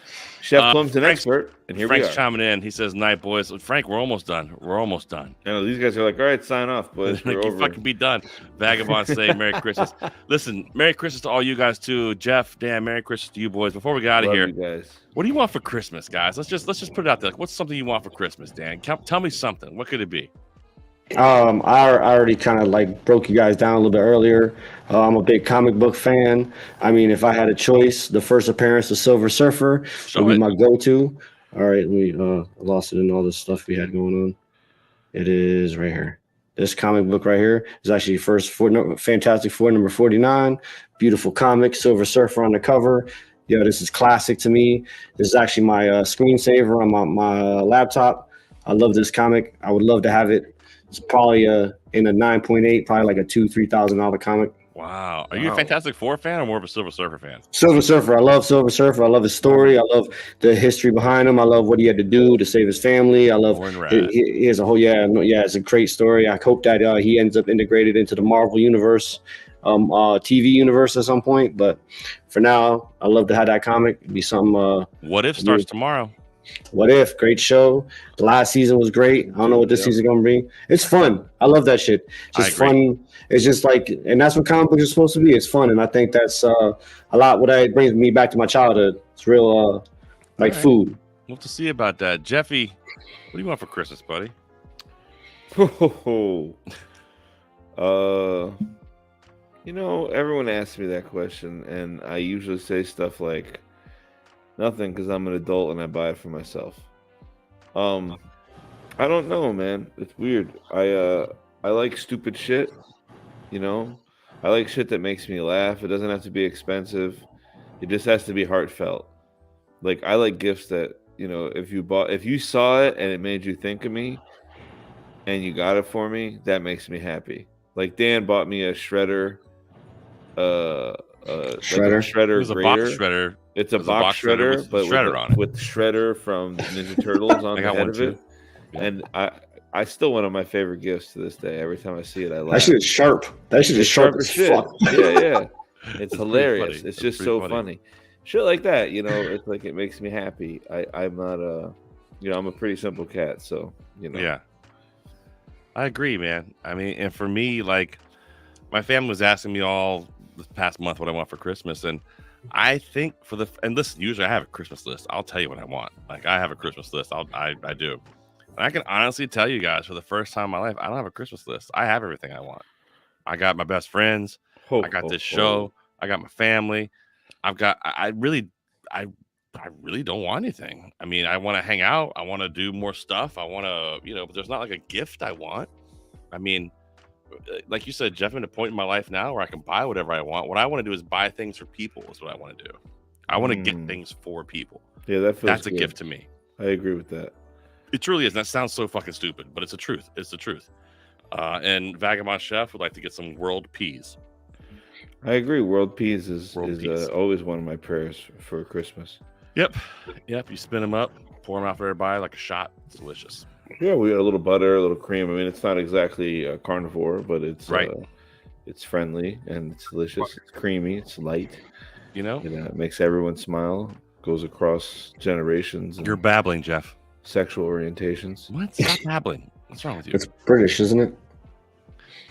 Chef Plum's an expert, and here Frank's we are. chiming in. He says, "Night, boys." Frank, we're almost done. I know these guys are like, "All right, sign off, boys. We're over." Fucking be done. Vagabond say, "Merry Christmas." Listen, Merry Christmas to all you guys too. Jeff, Dan, Merry Christmas to you boys. Before we get out of here, you guys. What do you want for Christmas, guys? Let's just put it out there. Like, what's something you want for Christmas, Dan? Tell me something. What could it be? I already kind of broke you guys down a little bit earlier. I'm a big comic book fan. If I had a choice, the first appearance of Silver Surfer would be my go-to. All right, we lost it in all this stuff we had going on. It is right here. This comic book right here is actually Fantastic Four number 49. Beautiful comic, Silver Surfer on the cover. This is classic to me. This is actually my screensaver on my laptop. I love this comic. I would love to have it It's probably in a 9.8, probably like a $2,000-$3,000 comic. Wow. Are you a Fantastic Four fan or more of a Silver Surfer fan? Silver Surfer. I love Silver Surfer. I love his story. I love the history behind him. I love what he had to do to save his family. I love he has a whole it's a great story. I hope that he ends up integrated into the Marvel universe, TV universe at some point. But for now, I love to have that comic. It'd be something. What If starts tomorrow. What If? Great show. The last season was great. I don't know what this season gonna bring. It's fun. I love that shit. Just fun. It's just like, and that's what comic books are supposed to be. It's fun, and I think that's a lot. It brings me back to my childhood. It's real, like food. We'll have to see about that. Jeffy, what do you want for Christmas, buddy? Everyone asks me that question, and I usually say stuff like nothing because I'm an adult and I buy it for myself. I don't know, man. It's weird. I like stupid shit. I like shit that makes me laugh. It doesn't have to be expensive. It just has to be heartfelt. Like, I like gifts that, if you saw it and it made you think of me and you got it for me, that makes me happy. Like, Dan bought me a shredder. Shredder. It was a box shredder. It's a box shredder, with but shredder on it. with Shredder from Ninja Turtles on the head of it. And I still one of my favorite gifts to this day. Every time I see it, I laugh. That shit is sharp. That shit is sharp as fuck. Yeah. It's hilarious. funny. It's just so funny. Shit like that, it's like it makes me happy. I'm not I'm a pretty simple cat, so Yeah. I agree, man. I mean, and for me, like, my family was asking me all this past month what I want for Christmas, and I think and listen, usually I have a Christmas list. I'll tell you what I want. Like, I have a Christmas list. I do. And I can honestly tell you guys, for the first time in my life, I don't have a Christmas list. I have everything I want. I got my best friends. I got this show. I got my family. I really don't want anything. I mean, I want to hang out. I want to do more stuff. I want to, but there's not like a gift I want. I mean, like you said, Jeff, I'm at a point in my life now where I can buy whatever I want. What I want to do is buy things for people is what I want to do. I want to get things for people. Yeah, that's a gift to me. I agree with that. It truly is. That sounds so fucking stupid, but it's the truth. It's the truth. And Vagabond Chef would like to get some world peas. I agree. World peas is always one of my prayers for Christmas. Yep. You spin them up, pour them out for everybody like a shot. It's delicious. Yeah, we got a little butter, a little cream. I mean, it's not exactly a carnivore, but it's it's friendly and it's delicious. It's creamy. It's light. It makes everyone smile. Goes across generations. You're babbling, Jeff. Sexual orientations. What? Stop babbling. What's wrong with you? It's British, isn't it?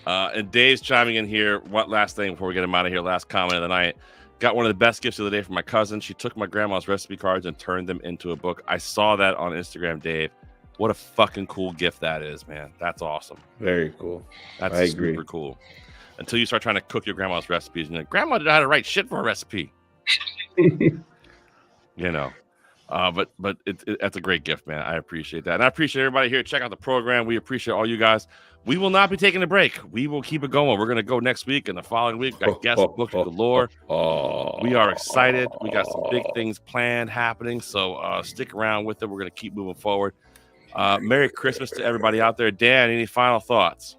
And Dave's chiming in here. What last thing before we get him out of here? Last comment of the night. Got one of the best gifts of the day from my cousin. She took my grandma's recipe cards and turned them into a book. I saw that on Instagram, Dave. What a fucking cool gift that is, man. That's awesome. Very cool. That's I super agree. cool. Until you start trying to cook your grandma's recipes and you're like, Grandma did know how to write shit for a recipe. But that's a great gift, man. I appreciate that. And I appreciate everybody here. Check out the program. We appreciate all you guys. We will not be taking a break. We will keep it going. We're going to go next week and the following week. Got guest book galore. We are excited. We got some big things planned happening. So stick around with it. We're going to keep moving forward. Merry Christmas to everybody out there. Dan, any final thoughts?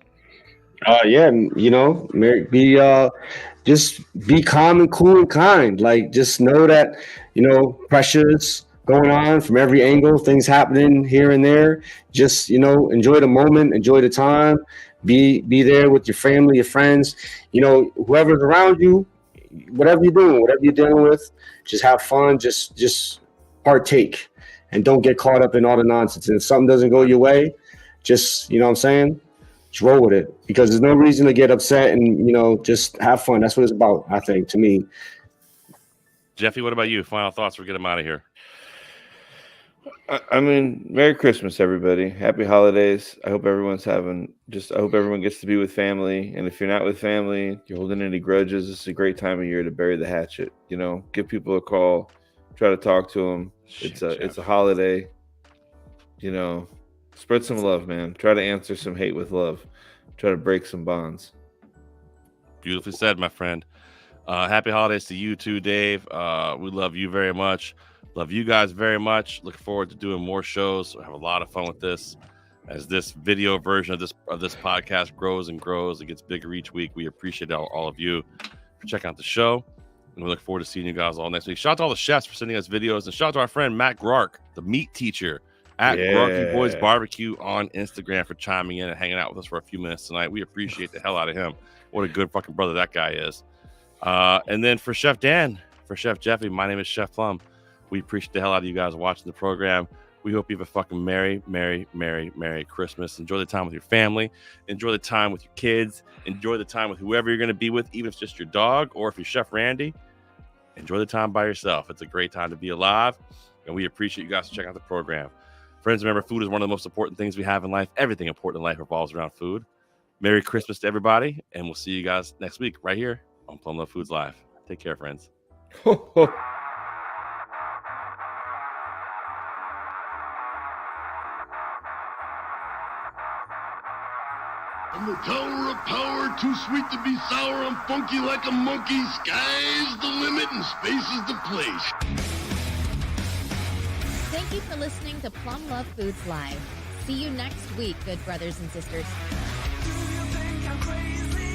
Just be calm and cool and kind. Like, just know that, pressures going on from every angle, things happening here and there. Just, enjoy the moment, enjoy the time, be there with your family, your friends, whoever's around you, whatever you're doing, whatever you're dealing with, just have fun, just partake and don't get caught up in all the nonsense. And if something doesn't go your way, just, just roll with it, because there's no reason to get upset and, just have fun. That's what it's about, I think, to me. Jeffy, what about you? Final thoughts? We'll get him out of here. I mean, Merry Christmas, everybody. Happy holidays. I hope everyone gets to be with family. And if you're not with family, you're holding any grudges, this is a great time of year to bury the hatchet. Give people a call, try to talk to them. It's a holiday. Spread some love, man. Try to answer some hate with love. Try to break some bonds. Beautifully said, my friend. Happy holidays to you too, Dave. We love you very much. Love you guys very much. Looking forward to doing more shows. We'll have a lot of fun with this. as this video version of this podcast grows and grows. It gets bigger each week. We appreciate all of you for checking out the show. And we look forward to seeing you guys all next week. Shout out to all the chefs for sending us videos. And shout out to our friend Matt Groark, the meat teacher at Groarky Boys Barbecue on Instagram, for chiming in and hanging out with us for a few minutes tonight. We appreciate the hell out of him. What a good fucking brother that guy is. And then for Chef Dan, for Chef Jeffy, my name is Chef Plum. We appreciate the hell out of you guys watching the program. We hope you have a fucking merry, merry, merry, merry Christmas. Enjoy the time with your family. Enjoy the time with your kids. Enjoy the time with whoever you're going to be with, even if it's just your dog or if you're Chef Randy. Enjoy the time by yourself. It's a great time to be alive, and we appreciate you guys checking out the program. Friends, remember, food is one of the most important things we have in life. Everything important in life revolves around food. Merry Christmas to everybody, and we'll see you guys next week right here on Plum Love Foods Live. Take care, friends. From the tower of power, too sweet to be sour, I'm funky like a monkey. Sky's the limit and space is the place. Thank you for listening to Plum Love Foods Live. See you next week, good brothers and sisters. Do you think I'm crazy?